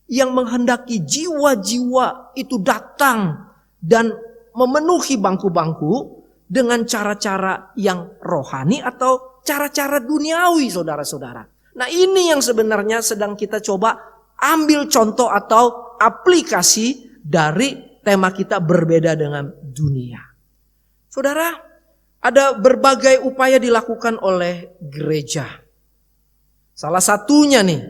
yang menghendaki jiwa-jiwa itu datang dan memenuhi bangku-bangku dengan cara-cara yang rohani atau cara-cara duniawi saudara-saudara. Nah ini yang sebenarnya sedang kita coba ambil contoh atau aplikasi dari tema kita berbeda dengan dunia. Saudara, ada berbagai upaya dilakukan oleh gereja. Salah satunya nih,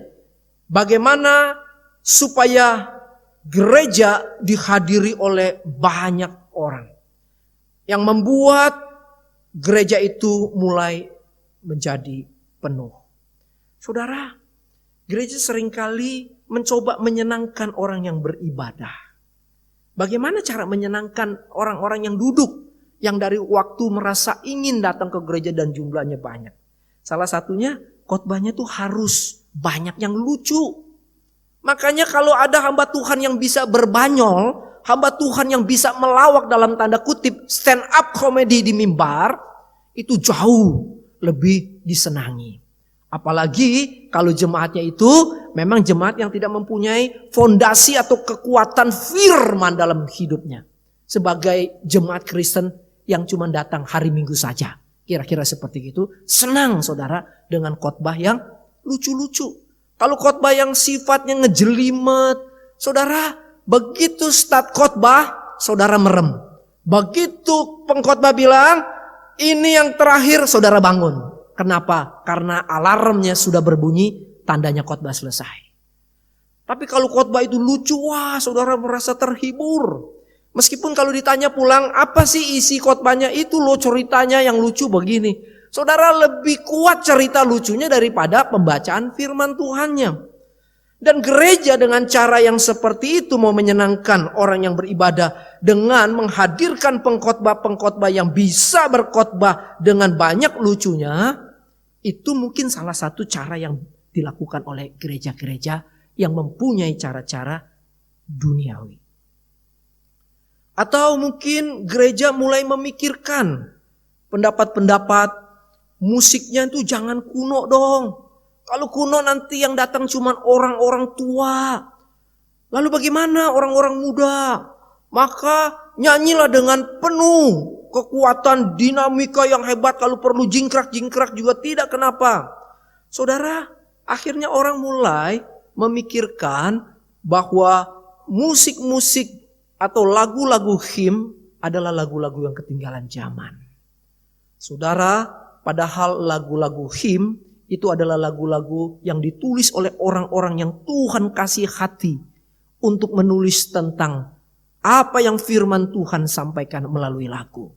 bagaimana supaya gereja dihadiri oleh banyak orang. Yang membuat gereja itu mulai menjadi penuh. Saudara, gereja seringkali mencoba menyenangkan orang yang beribadah. Bagaimana cara menyenangkan orang-orang yang duduk, yang dari waktu merasa ingin datang ke gereja dan jumlahnya banyak. Salah satunya khotbahnya tuh harus banyak yang lucu. Makanya kalau ada hamba Tuhan yang bisa berbanyol, hamba Tuhan yang bisa melawak dalam tanda kutip stand up comedy di mimbar, itu jauh lebih disenangi. Apalagi kalau jemaatnya itu memang jemaat yang tidak mempunyai fondasi atau kekuatan firman dalam hidupnya. Sebagai jemaat Kristen yang cuma datang hari Minggu saja. Kira-kira seperti itu. Senang saudara dengan khotbah yang lucu-lucu. Kalau khotbah yang sifatnya ngejelimet, saudara begitu start khotbah saudara merem. Begitu pengkhotbah bilang, ini yang terakhir, saudara bangun. Kenapa? Karena alarmnya sudah berbunyi, tandanya khotbah selesai. Tapi kalau khotbah itu lucu, wah saudara merasa terhibur. Meskipun kalau ditanya pulang, apa sih isi khotbahnya? Itu loh ceritanya yang lucu begini. Saudara lebih kuat cerita lucunya daripada pembacaan firman Tuhannya. Dan gereja dengan cara yang seperti itu mau menyenangkan orang yang beribadah dengan menghadirkan pengkhotbah-pengkhotbah yang bisa berkhotbah dengan banyak lucunya. Itu mungkin salah satu cara yang dilakukan oleh gereja-gereja yang mempunyai cara-cara duniawi. Atau mungkin gereja mulai memikirkan pendapat-pendapat musiknya itu jangan kuno dong. Kalau kuno nanti yang datang cuma orang-orang tua. Lalu bagaimana orang-orang muda? Maka nyanyilah dengan penuh kekuatan dinamika yang hebat. Kalau perlu jingkrak-jingkrak juga tidak, kenapa? Saudara, akhirnya orang mulai memikirkan bahwa musik-musik atau lagu-lagu him adalah lagu-lagu yang ketinggalan zaman. Saudara, padahal lagu-lagu him itu adalah lagu-lagu yang ditulis oleh orang-orang yang Tuhan kasih hati untuk menulis tentang apa yang firman Tuhan sampaikan melalui lagu.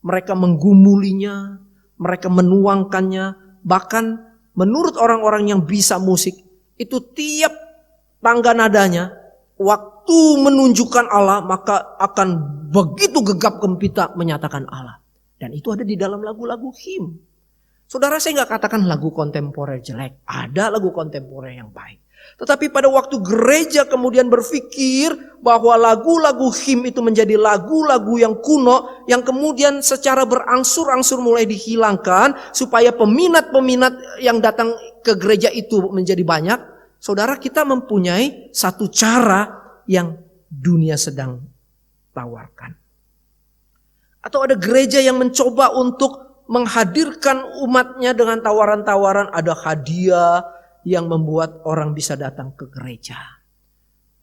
Mereka menggumulinya, mereka menuangkannya, bahkan menurut orang-orang yang bisa musik, itu tiap tangga nadanya, waktu menunjukkan Allah, maka akan begitu gegap gempita menyatakan Allah. Dan itu ada di dalam lagu-lagu him. Saudara, saya nggak katakan lagu kontemporer jelek. Ada lagu kontemporer yang baik. Tetapi pada waktu gereja kemudian berpikir bahwa lagu-lagu him itu menjadi lagu-lagu yang kuno, yang kemudian secara berangsur-angsur mulai dihilangkan supaya peminat-peminat yang datang ke gereja itu menjadi banyak. Saudara, kita mempunyai satu cara yang dunia sedang tawarkan. Atau ada gereja yang mencoba untuk menghadirkan umatnya dengan tawaran-tawaran, ada hadiah yang membuat orang bisa datang ke gereja.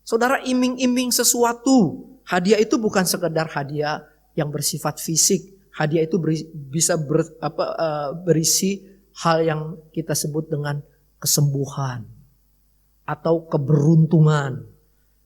Saudara, iming-iming sesuatu. Hadiah itu bukan sekedar hadiah yang bersifat fisik. Hadiah itu bisa berisi hal yang kita sebut dengan kesembuhan atau keberuntungan.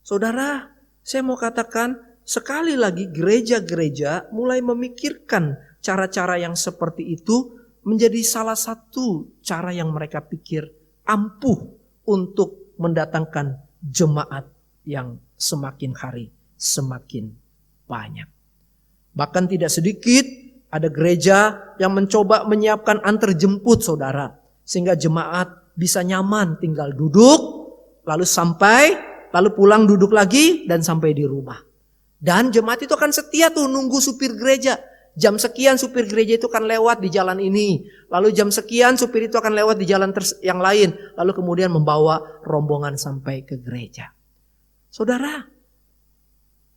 Saudara, saya mau katakan sekali lagi gereja-gereja mulai memikirkan cara-cara yang seperti itu menjadi salah satu cara yang mereka pikir ampuh untuk mendatangkan jemaat yang semakin hari semakin banyak. Bahkan tidak sedikit ada gereja yang mencoba menyiapkan antar jemput saudara. Sehingga jemaat bisa nyaman tinggal duduk, lalu lalu pulang duduk lagi dan sampai di rumah. Dan jemaat itu akan setia tuh nunggu supir gereja. Jam sekian supir gereja itu akan lewat di jalan ini. Lalu jam sekian supir itu akan lewat di jalan yang lain. Lalu kemudian membawa rombongan sampai ke gereja. Saudara,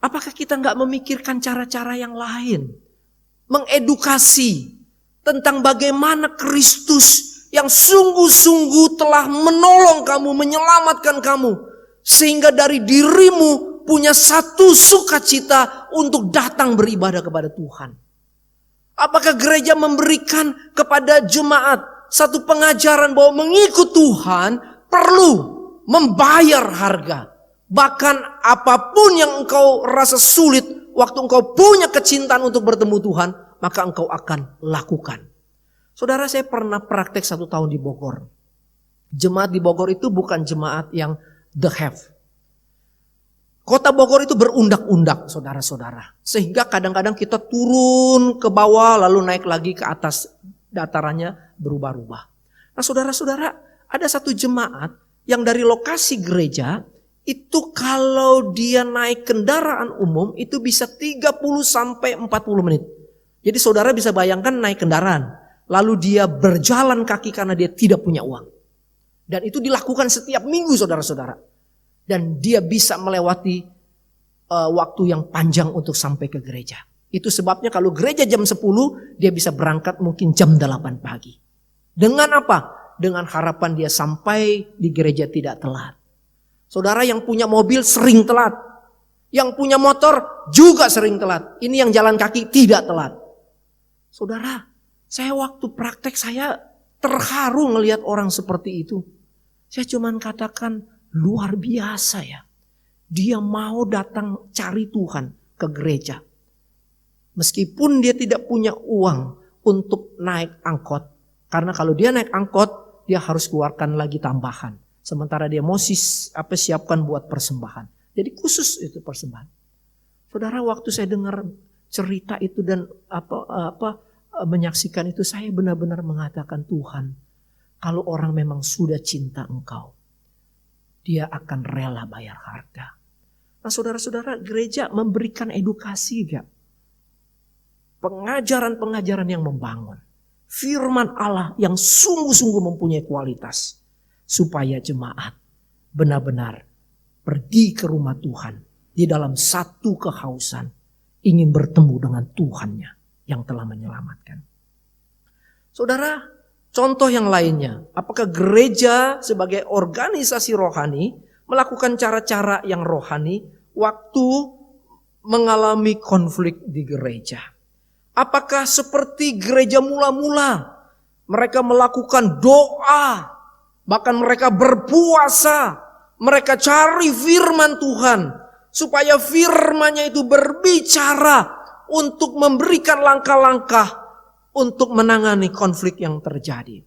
apakah kita nggak memikirkan cara-cara yang lain? Mengedukasi tentang bagaimana Kristus yang sungguh-sungguh telah menolong kamu, menyelamatkan kamu. Sehingga dari dirimu punya satu sukacita untuk datang beribadah kepada Tuhan. Apakah gereja memberikan kepada jemaat satu pengajaran bahwa mengikut Tuhan perlu membayar harga. Bahkan apapun yang engkau rasa sulit, waktu engkau punya kecintaan untuk bertemu Tuhan, maka engkau akan lakukan. Saudara, saya pernah praktek 1 tahun di Bogor. Jemaat di Bogor itu bukan jemaat yang the have. Kota Bogor itu berundak-undak, saudara-saudara. Sehingga kadang-kadang kita turun ke bawah lalu naik lagi ke atas, datarannya berubah-ubah. Nah, saudara-saudara, ada satu jemaat yang dari lokasi gereja itu kalau dia naik kendaraan umum itu bisa 30 sampai 40 menit. Jadi saudara bisa bayangkan naik kendaraan, lalu dia berjalan kaki karena dia tidak punya uang. Dan itu dilakukan setiap minggu, saudara-saudara. Dan dia bisa melewati waktu yang panjang untuk sampai ke gereja. Itu sebabnya kalau gereja jam 10, dia bisa berangkat mungkin jam 8 pagi. Dengan apa? Dengan harapan dia sampai di gereja tidak telat. Saudara yang punya mobil sering telat. Yang punya motor juga sering telat. Ini yang jalan kaki tidak telat. Saudara, saya waktu praktek saya terharu melihat orang seperti itu. Saya cuman katakan luar biasa ya. Dia mau datang cari Tuhan ke gereja. Meskipun dia tidak punya uang untuk naik angkot. Karena kalau dia naik angkot, dia harus keluarkan lagi tambahan. Sementara dia mau siapkan buat persembahan. Jadi khusus itu persembahan. Saudara, waktu saya dengar cerita itu dan menyaksikan itu, saya benar-benar mengatakan, Tuhan, kalau orang memang sudah cinta Engkau, dia akan rela bayar harga. Nah, saudara-saudara, gereja memberikan edukasi gak? Pengajaran-pengajaran yang membangun. Firman Allah yang sungguh-sungguh mempunyai kualitas. Supaya jemaat benar-benar pergi ke rumah Tuhan. Di dalam satu kehausan. Ingin bertemu dengan Tuhannya yang telah menyelamatkan. Saudara, contoh yang lainnya. Apakah gereja sebagai organisasi rohani melakukan cara-cara yang rohani waktu mengalami konflik di gereja? Apakah seperti gereja mula-mula mereka melakukan doa, bahkan mereka berpuasa, mereka cari firman Tuhan supaya firman-Nya itu berbicara untuk memberikan langkah-langkah untuk menangani konflik yang terjadi?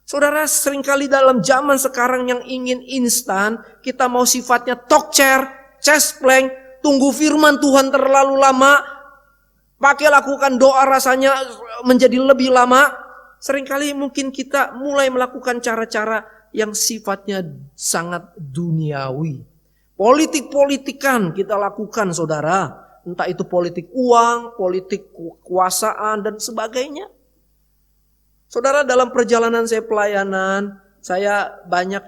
Saudara, seringkali dalam zaman sekarang yang ingin instan, kita mau sifatnya talk chair, chest plank, tunggu firman Tuhan terlalu lama, pakai lakukan doa rasanya menjadi lebih lama. Seringkali mungkin kita mulai melakukan cara-cara yang sifatnya sangat duniawi. Politik-politikan kita lakukan, saudara. Entah itu politik uang, politik kekuasaan dan sebagainya. Saudara, dalam perjalanan saya pelayanan, saya banyak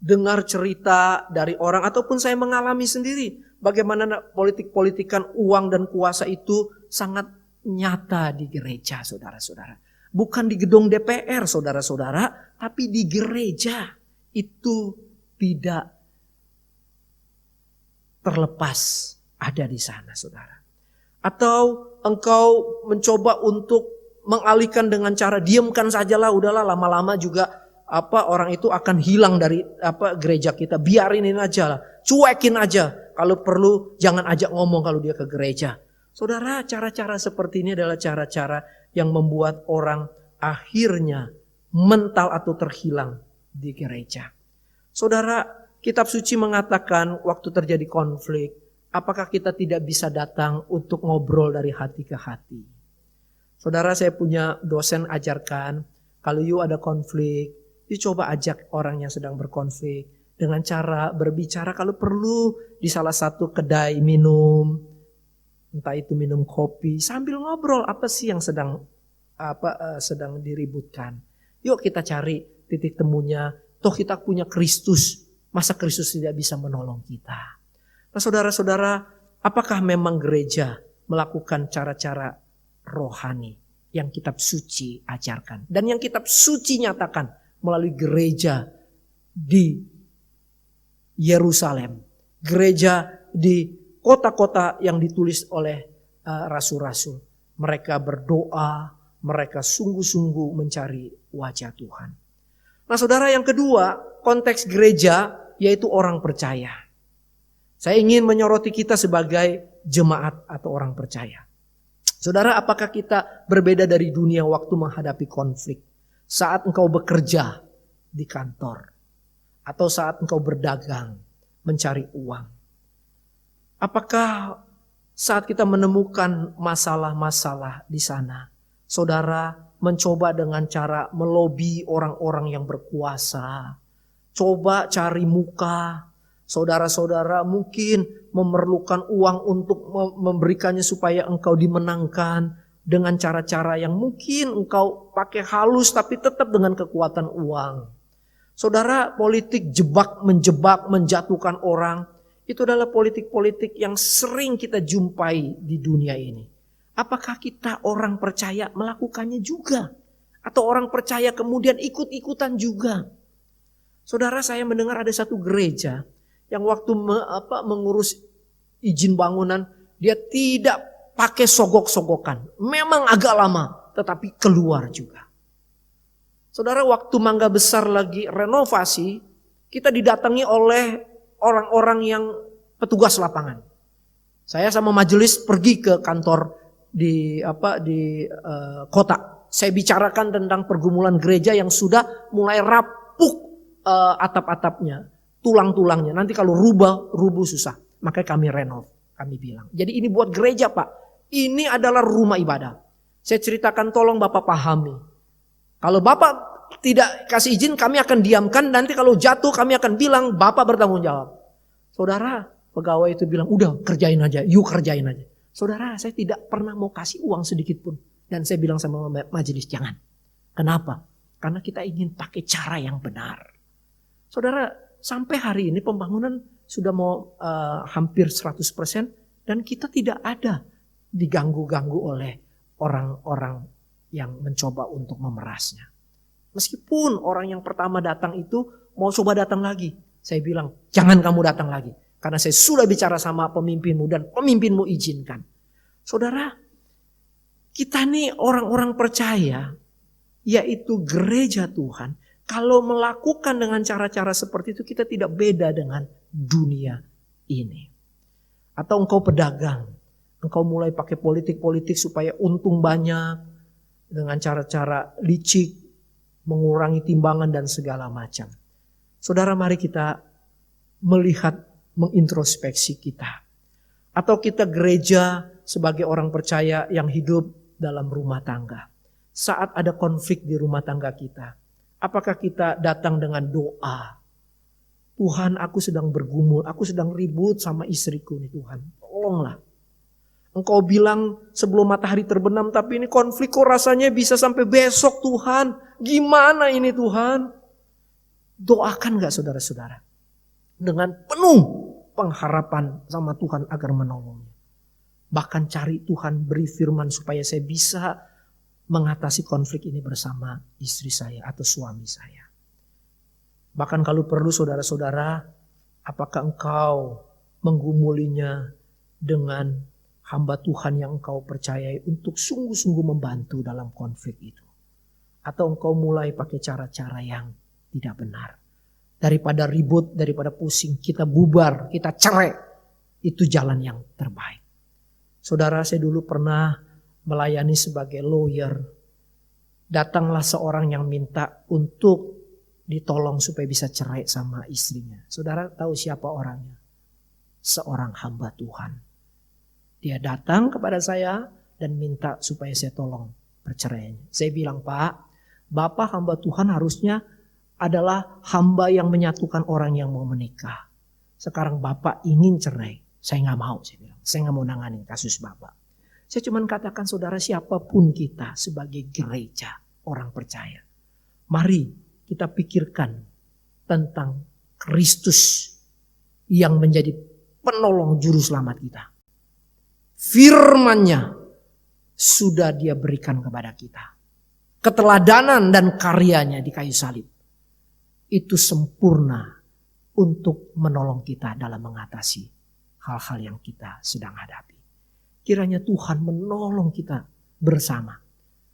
dengar cerita dari orang ataupun saya mengalami sendiri. Bagaimana politik-politikan uang dan kuasa itu sangat nyata di gereja, saudara-saudara. Bukan di gedung DPR, saudara-saudara, tapi di gereja itu tidak terlepas ada di sana, saudara. Atau engkau mencoba untuk mengalihkan dengan cara diamkan sajalah, udahlah lama-lama juga orang itu akan hilang dari gereja kita. Biarinin aja lah, cuekin aja. Kalau perlu jangan ajak ngomong kalau dia ke gereja. Saudara, cara-cara seperti ini adalah cara-cara yang membuat orang akhirnya mental atau terhilang di gereja. Saudara, kitab suci mengatakan waktu terjadi konflik, apakah kita tidak bisa datang untuk ngobrol dari hati ke hati? Saudara, saya punya dosen ajarkan, kalau you ada konflik, you coba ajak orang yang sedang berkonflik dengan cara berbicara, kalau perlu di salah satu kedai minum, entah itu minum kopi, sambil ngobrol apa sih yang sedang diributkan. Yuk kita cari titik temunya. Toh kita punya Kristus, masa Kristus tidak bisa menolong kita? Nah, saudara-saudara, apakah memang gereja melakukan cara-cara rohani yang kitab suci ajarkan dan yang kitab suci nyatakan melalui gereja di Yerusalem, gereja di kota-kota yang ditulis oleh rasul-rasul? Mereka berdoa, mereka sungguh-sungguh mencari wajah Tuhan. Nah, saudara, yang kedua, konteks gereja yaitu orang percaya. Saya ingin menyoroti kita sebagai jemaat atau orang percaya. Saudara, apakah kita berbeda dari dunia waktu menghadapi konflik? Saat engkau bekerja di kantor atau saat engkau berdagang mencari uang. Apakah saat kita menemukan masalah-masalah di sana, saudara mencoba dengan cara melobi orang-orang yang berkuasa, coba cari muka? Saudara-saudara mungkin memerlukan uang untuk memberikannya supaya engkau dimenangkan dengan cara-cara yang mungkin engkau pakai halus tapi tetap dengan kekuatan uang. Saudara, politik menjebak, menjatuhkan orang, itu adalah politik-politik yang sering kita jumpai di dunia ini. Apakah kita orang percaya melakukannya juga? Atau orang percaya kemudian ikut-ikutan juga? Saudara, saya mendengar ada satu gereja yang waktu mengurus izin bangunan, dia tidak pakai sogok-sogokan. Memang agak lama, tetapi keluar juga. Saudara, waktu Mangga Besar lagi renovasi, kita didatangi oleh orang-orang yang petugas lapangan. Saya sama majelis pergi ke kantor di kota. Saya bicarakan tentang pergumulan gereja yang sudah mulai rapuh atap-atapnya, tulang-tulangnya. Nanti kalau rubuh susah. Makanya kami renov, kami bilang. Jadi ini buat gereja, Pak. Ini adalah rumah ibadah. Saya ceritakan, tolong Bapak pahami. Kalau Bapak tidak kasih izin, kami akan diamkan. Nanti kalau jatuh kami akan bilang Bapak bertanggung jawab. Saudara, pegawai itu bilang, udah kerjain aja, kerjain aja. Saudara, saya tidak pernah mau kasih uang sedikit pun. Dan saya bilang sama majelis, jangan. Kenapa? Karena kita ingin pakai cara yang benar. Saudara, sampai hari ini pembangunan sudah mau hampir 100%. Dan kita tidak ada diganggu-ganggu oleh orang-orang yang mencoba untuk memerasnya. Meskipun orang yang pertama datang itu mau coba datang lagi. Saya bilang, jangan kamu datang lagi. Karena saya sudah bicara sama pemimpinmu dan pemimpinmu izinkan. Saudara, kita nih orang-orang percaya, yaitu gereja Tuhan. Kalau melakukan dengan cara-cara seperti itu, kita tidak beda dengan dunia ini. Atau engkau pedagang, engkau mulai pakai politik-politik supaya untung banyak. Dengan cara-cara licik, mengurangi timbangan dan segala macam. Saudara, mari kita melihat, mengintrospeksi kita. Atau kita gereja sebagai orang percaya yang hidup dalam rumah tangga. Saat ada konflik di rumah tangga kita, apakah kita datang dengan doa? Tuhan, aku sedang bergumul, aku sedang ribut sama istriku nih Tuhan. Tolonglah. Engkau bilang sebelum matahari terbenam, tapi ini konflik kok rasanya bisa sampai besok Tuhan. Gimana ini Tuhan? Doakan gak saudara-saudara? Dengan penuh pengharapan sama Tuhan agar menolongnya. Bahkan cari Tuhan, beri firman supaya saya bisa mengatasi konflik ini bersama istri saya atau suami saya. Bahkan kalau perlu saudara-saudara, apakah engkau menggumulinya dengan hamba Tuhan yang engkau percayai untuk sungguh-sungguh membantu dalam konflik itu. Atau engkau mulai pakai cara-cara yang tidak benar. Daripada ribut, daripada pusing, kita bubar, kita cerai. Itu jalan yang terbaik. Saudara, saya dulu pernah melayani sebagai lawyer. Datanglah seorang yang minta untuk ditolong supaya bisa cerai sama istrinya. Saudara tahu siapa orangnya? Seorang hamba Tuhan. Dia datang kepada saya dan minta supaya saya tolong perceraiannya. Saya bilang, Pak, Bapak hamba Tuhan harusnya adalah hamba yang menyatukan orang yang mau menikah. Sekarang Bapak ingin cerai. Saya gak mau, saya bilang. Saya gak mau nanganin kasus Bapak. Saya cuma katakan, saudara, siapapun kita sebagai gereja, orang percaya. Mari kita pikirkan tentang Kristus yang menjadi penolong juru selamat kita. Firman-Nya sudah Dia berikan kepada kita. Keteladanan dan karyanya di kayu salib itu sempurna untuk menolong kita dalam mengatasi hal-hal yang kita sedang hadapi. Kiranya Tuhan menolong kita bersama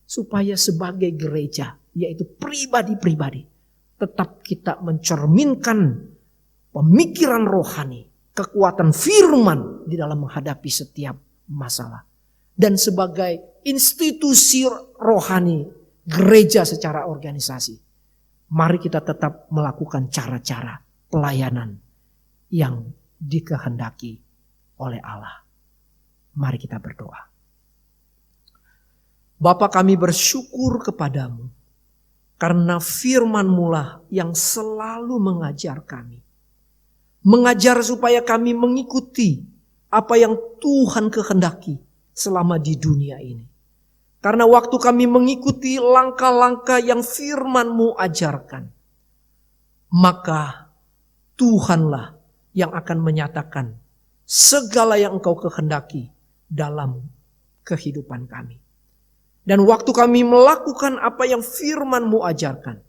supaya sebagai gereja, yaitu pribadi-pribadi, tetap kita mencerminkan pemikiran rohani, kekuatan firman di dalam menghadapi setiap masalah. Dan sebagai institusi rohani gereja secara organisasi, mari kita tetap melakukan cara-cara pelayanan yang dikehendaki oleh Allah. Mari kita berdoa. Bapa, kami bersyukur kepadamu karena firman-Mu lah yang selalu mengajar kami. Mengajar supaya kami mengikuti apa yang Tuhan kehendaki selama di dunia ini. Karena waktu kami mengikuti langkah-langkah yang firman-Mu ajarkan, maka Tuhanlah yang akan menyatakan segala yang Engkau kehendaki dalam kehidupan kami. Dan waktu kami melakukan apa yang firman-Mu ajarkan,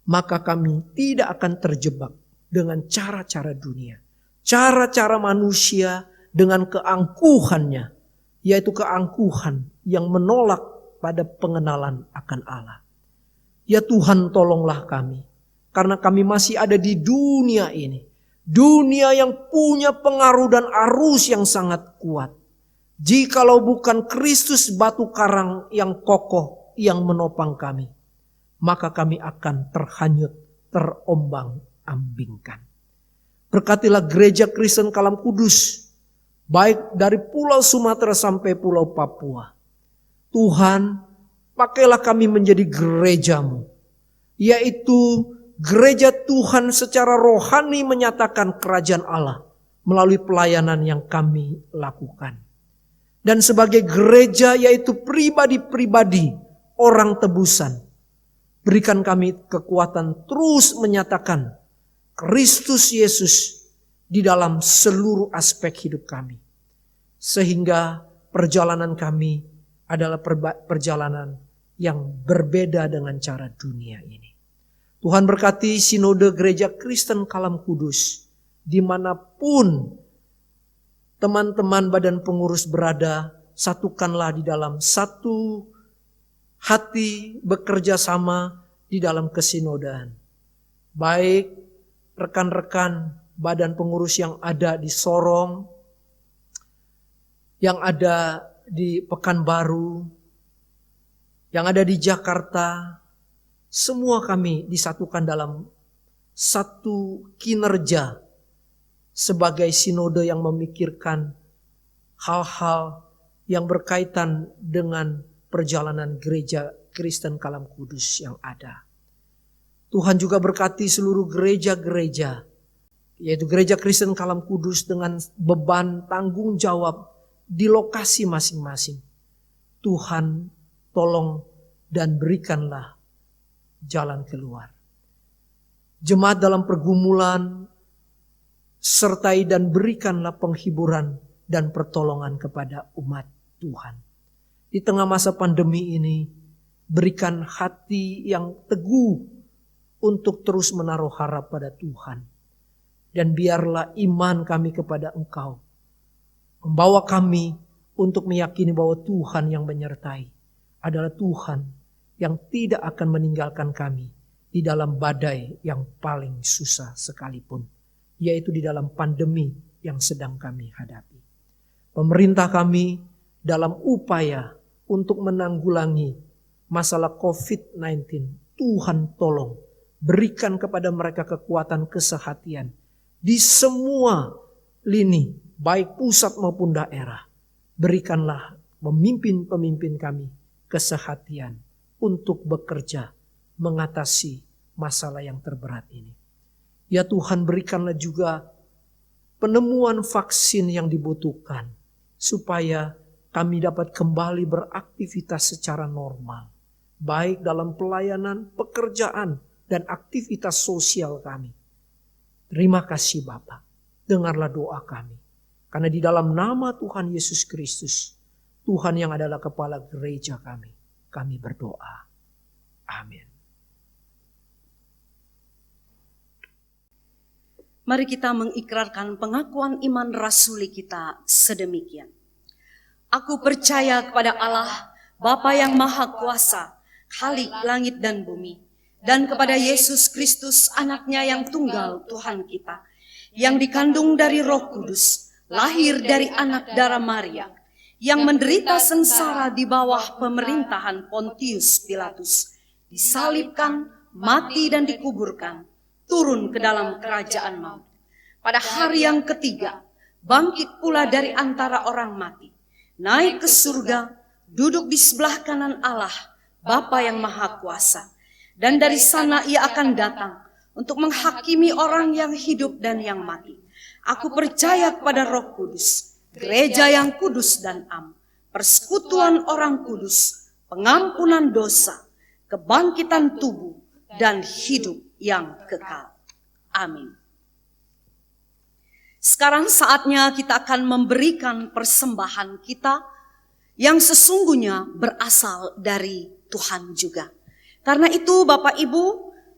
maka kami tidak akan terjebak dengan cara-cara dunia, cara-cara manusia dengan keangkuhannya, yaitu keangkuhan yang menolak pada pengenalan akan Allah. Ya Tuhan, tolonglah kami, karena kami masih ada di dunia ini. Dunia yang punya pengaruh dan arus yang sangat kuat. Jikalau bukan Kristus batu karang yang kokoh yang menopang kami, maka kami akan terhanyut, terombang-ambingkan. Berkatilah gereja Kristen Kalam Kudus, baik dari Pulau Sumatera sampai Pulau Papua. Tuhan, pakailah kami menjadi gerejamu, yaitu gereja Tuhan secara rohani menyatakan kerajaan Allah melalui pelayanan yang kami lakukan. Dan sebagai gereja, yaitu pribadi-pribadi orang tebusan, berikan kami kekuatan terus menyatakan Kristus Yesus di dalam seluruh aspek hidup kami. Sehingga perjalanan kami adalah perjalanan yang berbeda dengan cara dunia ini. Tuhan berkati sinode gereja Kristen Kalam Kudus, dimanapun teman-teman badan pengurus berada, satukanlah di dalam satu hati, bekerja sama di dalam kesinodaan. Baik rekan-rekan badan pengurus yang ada di Sorong, yang ada di Pekanbaru, yang ada di Jakarta, semua kami disatukan dalam satu kinerja sebagai sinode yang memikirkan hal-hal yang berkaitan dengan perjalanan gereja Kristen Kalam Kudus yang ada. Tuhan juga berkati seluruh gereja-gereja, yaitu gereja Kristen Kalam Kudus dengan beban tanggung jawab di lokasi masing-masing. Tuhan tolong dan berikanlah jalan keluar. Jemaat dalam pergumulan, sertai dan berikanlah penghiburan dan pertolongan kepada umat Tuhan. Di tengah masa pandemi ini, berikan hati yang teguh untuk terus menaruh harap pada Tuhan. Dan biarlah iman kami kepada Engkau membawa kami untuk meyakini bahwa Tuhan yang menyertai adalah Tuhan yang tidak akan meninggalkan kami di dalam badai yang paling susah sekalipun, yaitu di dalam pandemi yang sedang kami hadapi. Pemerintah kami dalam upaya untuk menanggulangi masalah COVID-19, Tuhan tolong berikan kepada mereka kekuatan kesehatan di semua lini, baik pusat maupun daerah. Berikanlah pemimpin-pemimpin kami kesehatan untuk bekerja mengatasi masalah yang terberat ini. Ya Tuhan, berikanlah juga penemuan vaksin yang dibutuhkan supaya kami dapat kembali beraktivitas secara normal, baik dalam pelayanan, pekerjaan, dan aktivitas sosial kami. Terima kasih Bapa, dengarlah doa kami. Karena di dalam nama Tuhan Yesus Kristus, Tuhan yang adalah kepala gereja kami berdoa. Amin. Mari kita mengikrarkan pengakuan iman rasuli kita sedemikian. Aku percaya kepada Allah, Bapa yang Maha Kuasa, Khalik langit dan bumi, dan kepada Yesus Kristus anaknya yang tunggal Tuhan kita, yang dikandung dari Roh Kudus, lahir dari anak darah Maria, yang menderita sengsara di bawah pemerintahan Pontius Pilatus, disalibkan, mati dan dikuburkan, turun ke dalam kerajaan maut. Pada hari yang ketiga, bangkit pula dari antara orang mati, naik ke surga, duduk di sebelah kanan Allah, Bapa yang Maha Kuasa. Dan dari sana ia akan datang untuk menghakimi orang yang hidup dan yang mati. Aku percaya kepada Roh Kudus, gereja yang kudus dan am, persekutuan orang kudus, pengampunan dosa, kebangkitan tubuh, dan hidup yang kekal. Amin. Sekarang saatnya kita akan memberikan persembahan kita yang sesungguhnya berasal dari Tuhan juga. Karena itu Bapak Ibu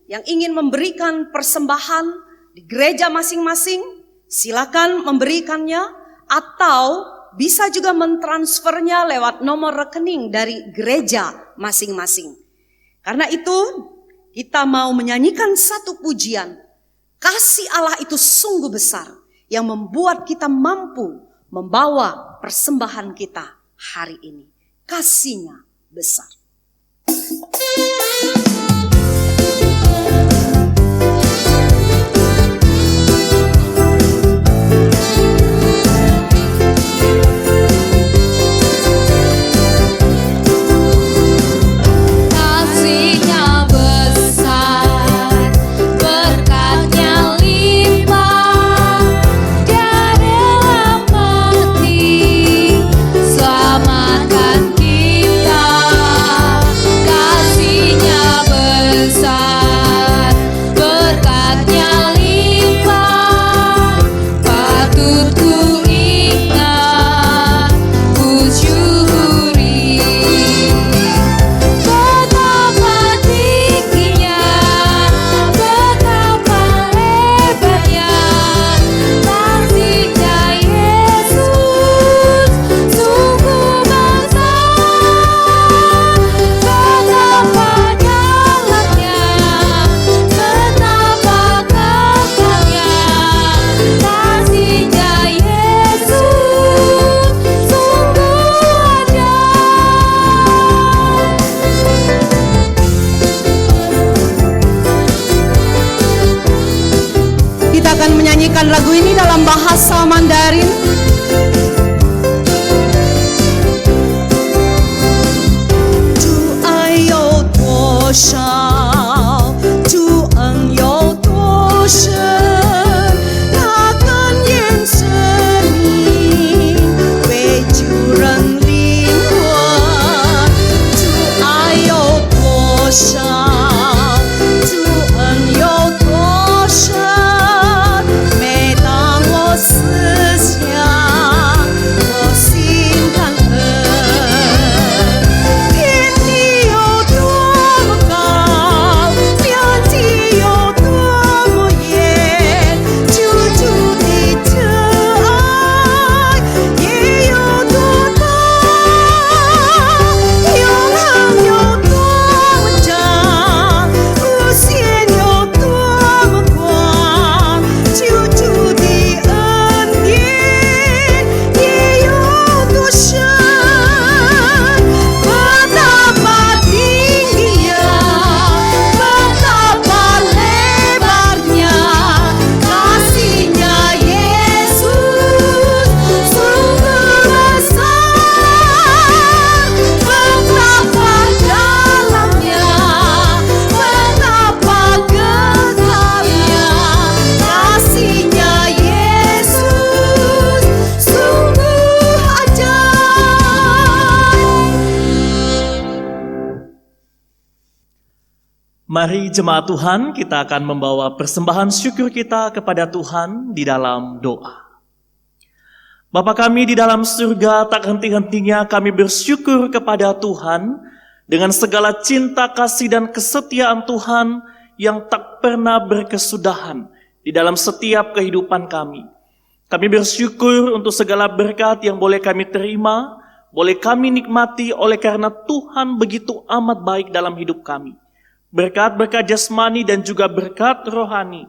yang ingin memberikan persembahan di gereja masing-masing, silakan memberikannya atau bisa juga mentransfernya lewat nomor rekening dari gereja masing-masing. Karena itu kita mau menyanyikan satu pujian. Kasih Allah itu sungguh besar yang membuat kita mampu membawa persembahan kita hari ini. Kasih-Nya besar. Akan menyanyikan lagu ini dalam bahasa Mandarin. Tu ai you duo shao, tu en you duo shen, ta gen yan zhen min, wei jiu ren ling huan. Tu ai you duo shao, tu en you duo shen. 思想，我心感恩。天地有多么高，天地有多么远，救主的真爱也有多大，永恒有多么长，无限有多么广，救主的。Mari jemaat Tuhan, kita akan membawa persembahan syukur kita kepada Tuhan di dalam doa. Bapa kami di dalam surga, tak henti-hentinya kami bersyukur kepada Tuhan dengan segala cinta, kasih, dan kesetiaan Tuhan yang tak pernah berkesudahan di dalam setiap kehidupan kami. Kami bersyukur untuk segala berkat yang boleh kami terima, boleh kami nikmati oleh karena Tuhan begitu amat baik dalam hidup kami. Berkat-berkat jasmani dan juga berkat rohani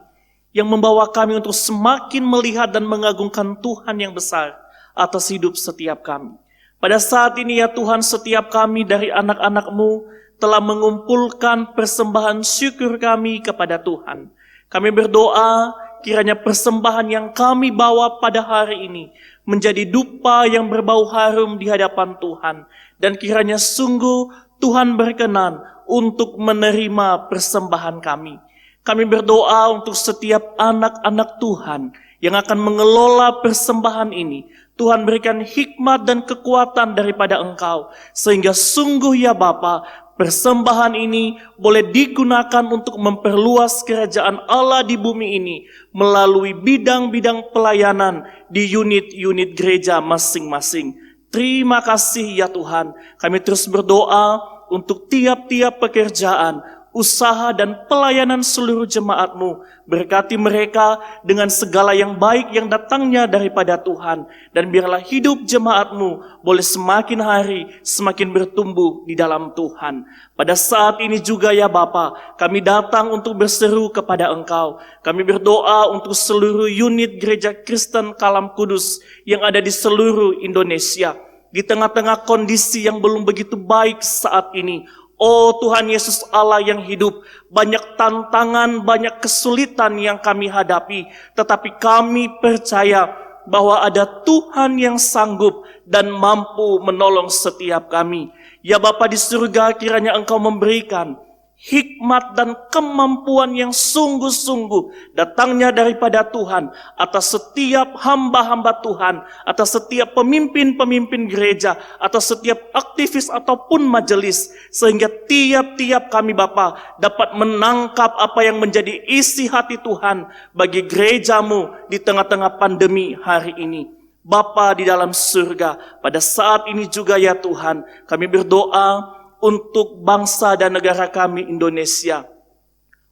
yang membawa kami untuk semakin melihat dan mengagungkan Tuhan yang besar atas hidup setiap kami. Pada saat ini ya Tuhan, setiap kami dari anak-anak-Mu telah mengumpulkan persembahan syukur kami kepada Tuhan. Kami berdoa kiranya persembahan yang kami bawa pada hari ini menjadi dupa yang berbau harum di hadapan Tuhan. Dan kiranya sungguh Tuhan berkenan untuk menerima persembahan kami. Kami berdoa untuk setiap anak-anak Tuhan yang akan mengelola persembahan ini. Tuhan berikan hikmat dan kekuatan daripada Engkau, sehingga sungguh ya Bapa, persembahan ini boleh digunakan untuk memperluas kerajaan Allah di bumi ini melalui bidang-bidang pelayanan di unit-unit gereja masing-masing. Terima kasih ya Tuhan. Kami terus berdoa untuk tiap-tiap pekerjaan, usaha dan pelayanan seluruh jemaat-Mu. Berkati mereka dengan segala yang baik yang datangnya daripada Tuhan. Dan biarlah hidup jemaat-Mu boleh semakin hari semakin bertumbuh di dalam Tuhan. Pada saat ini juga ya Bapa, kami datang untuk berseru kepada Engkau. Kami berdoa untuk seluruh unit Gereja Kristen Kalam Kudus yang ada di seluruh Indonesia. Di tengah-tengah kondisi yang belum begitu baik saat ini, oh Tuhan Yesus Allah yang hidup, banyak tantangan, banyak kesulitan yang kami hadapi. Tetapi kami percaya bahwa ada Tuhan yang sanggup dan mampu menolong setiap kami. Ya Bapa di surga, kiranya Engkau memberikan hikmat dan kemampuan yang sungguh-sungguh datangnya daripada Tuhan atas setiap hamba-hamba Tuhan, atas setiap pemimpin-pemimpin gereja, atas setiap aktivis ataupun majelis, sehingga tiap-tiap kami Bapa dapat menangkap apa yang menjadi isi hati Tuhan bagi gereja-Mu di tengah-tengah pandemi hari ini. Bapa di dalam surga, pada saat ini juga ya Tuhan, kami berdoa untuk bangsa dan negara kami Indonesia,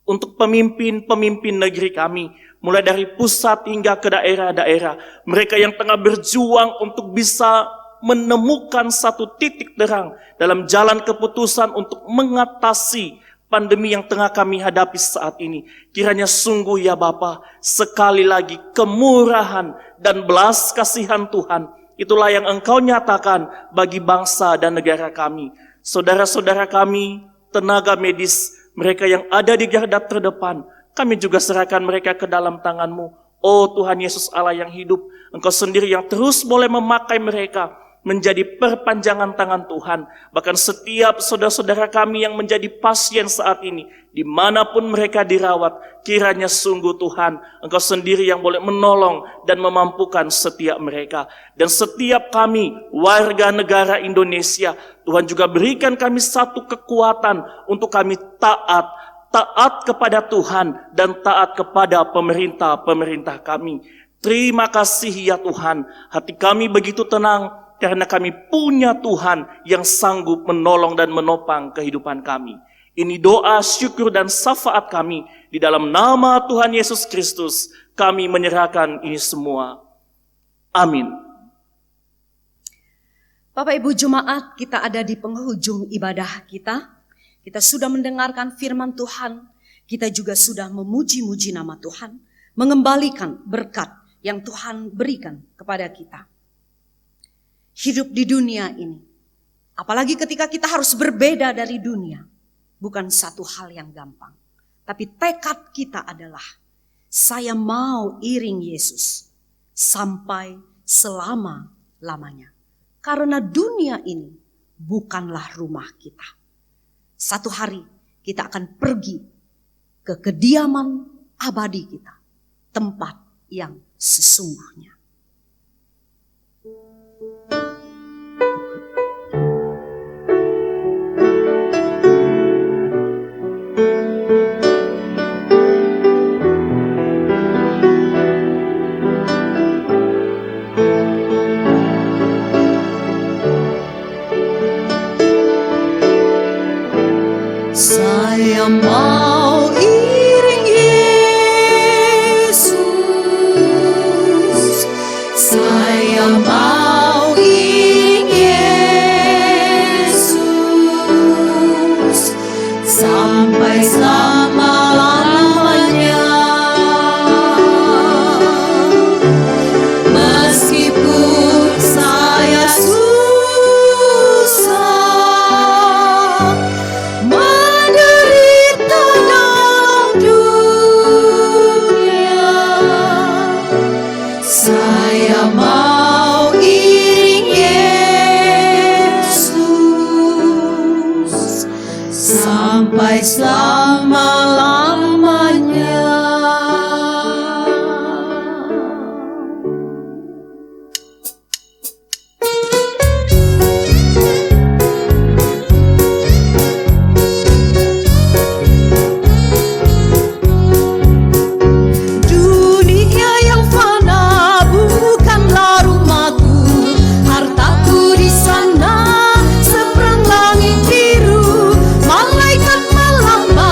untuk pemimpin-pemimpin negeri kami, mulai dari pusat hingga ke daerah-daerah, mereka yang tengah berjuang untuk bisa menemukan satu titik terang dalam jalan keputusan untuk mengatasi pandemi yang tengah kami hadapi saat ini. Kiranya sungguh ya Bapa, sekali lagi kemurahan dan belas kasihan Tuhan, itulah yang Engkau nyatakan bagi bangsa dan negara kami. Saudara-saudara kami, tenaga medis, mereka yang ada di garda terdepan, kami juga serahkan mereka ke dalam tangan-Mu. Oh Tuhan Yesus Allah yang hidup, Engkau sendiri yang terus boleh memakai mereka menjadi perpanjangan tangan Tuhan. Bahkan setiap saudara-saudara kami yang menjadi pasien saat ini, dimanapun mereka dirawat, kiranya sungguh Tuhan, Engkau sendiri yang boleh menolong dan memampukan setiap mereka. Dan setiap kami, warga negara Indonesia, Tuhan juga berikan kami satu kekuatan untuk kami taat kepada Tuhan dan taat kepada pemerintah kami. Terima kasih ya Tuhan, hati kami begitu tenang, karena kami punya Tuhan yang sanggup menolong dan menopang kehidupan kami. Ini doa, syukur, dan syafaat kami. Di dalam nama Tuhan Yesus Kristus, kami menyerahkan ini semua. Amin. Bapak Ibu Jemaat, kita ada di penghujung ibadah kita. Kita sudah mendengarkan firman Tuhan. Kita juga sudah memuji-muji nama Tuhan. Mengembalikan berkat yang Tuhan berikan kepada kita. Hidup di dunia ini, apalagi ketika kita harus berbeda dari dunia, bukan satu hal yang gampang. Tapi tekad kita adalah, saya mau iring Yesus sampai selama-lamanya. Karena dunia ini bukanlah rumah kita. Satu hari kita akan pergi ke kediaman abadi kita, tempat yang sesungguhnya. Saya mau iring Yesus, saya mau iring Yesus sampai selama-lamanya. Meskipun saya susah, saya mau iring Yesus sampai selama-lamanya. Malaikat melambai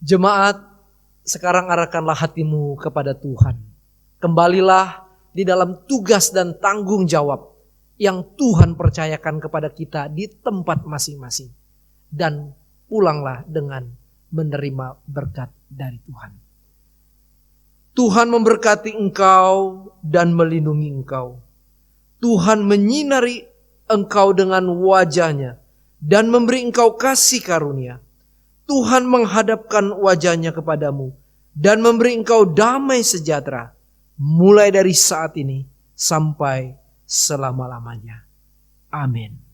Jemaat, sekarang arahkanlah hatimu kepada Tuhan. Kembalilah di dalam tugas dan tanggung jawab yang Tuhan percayakan kepada kita di tempat masing-masing. Dan pulanglah dengan menerima berkat dari Tuhan. Tuhan memberkati engkau dan melindungi engkau. Tuhan menyinari engkau dengan wajah-Nya dan memberi engkau kasih karunia. Tuhan menghadapkan wajah-Nya kepadamu dan memberi engkau damai sejahtera mulai dari saat ini sampai selama-lamanya. Amin.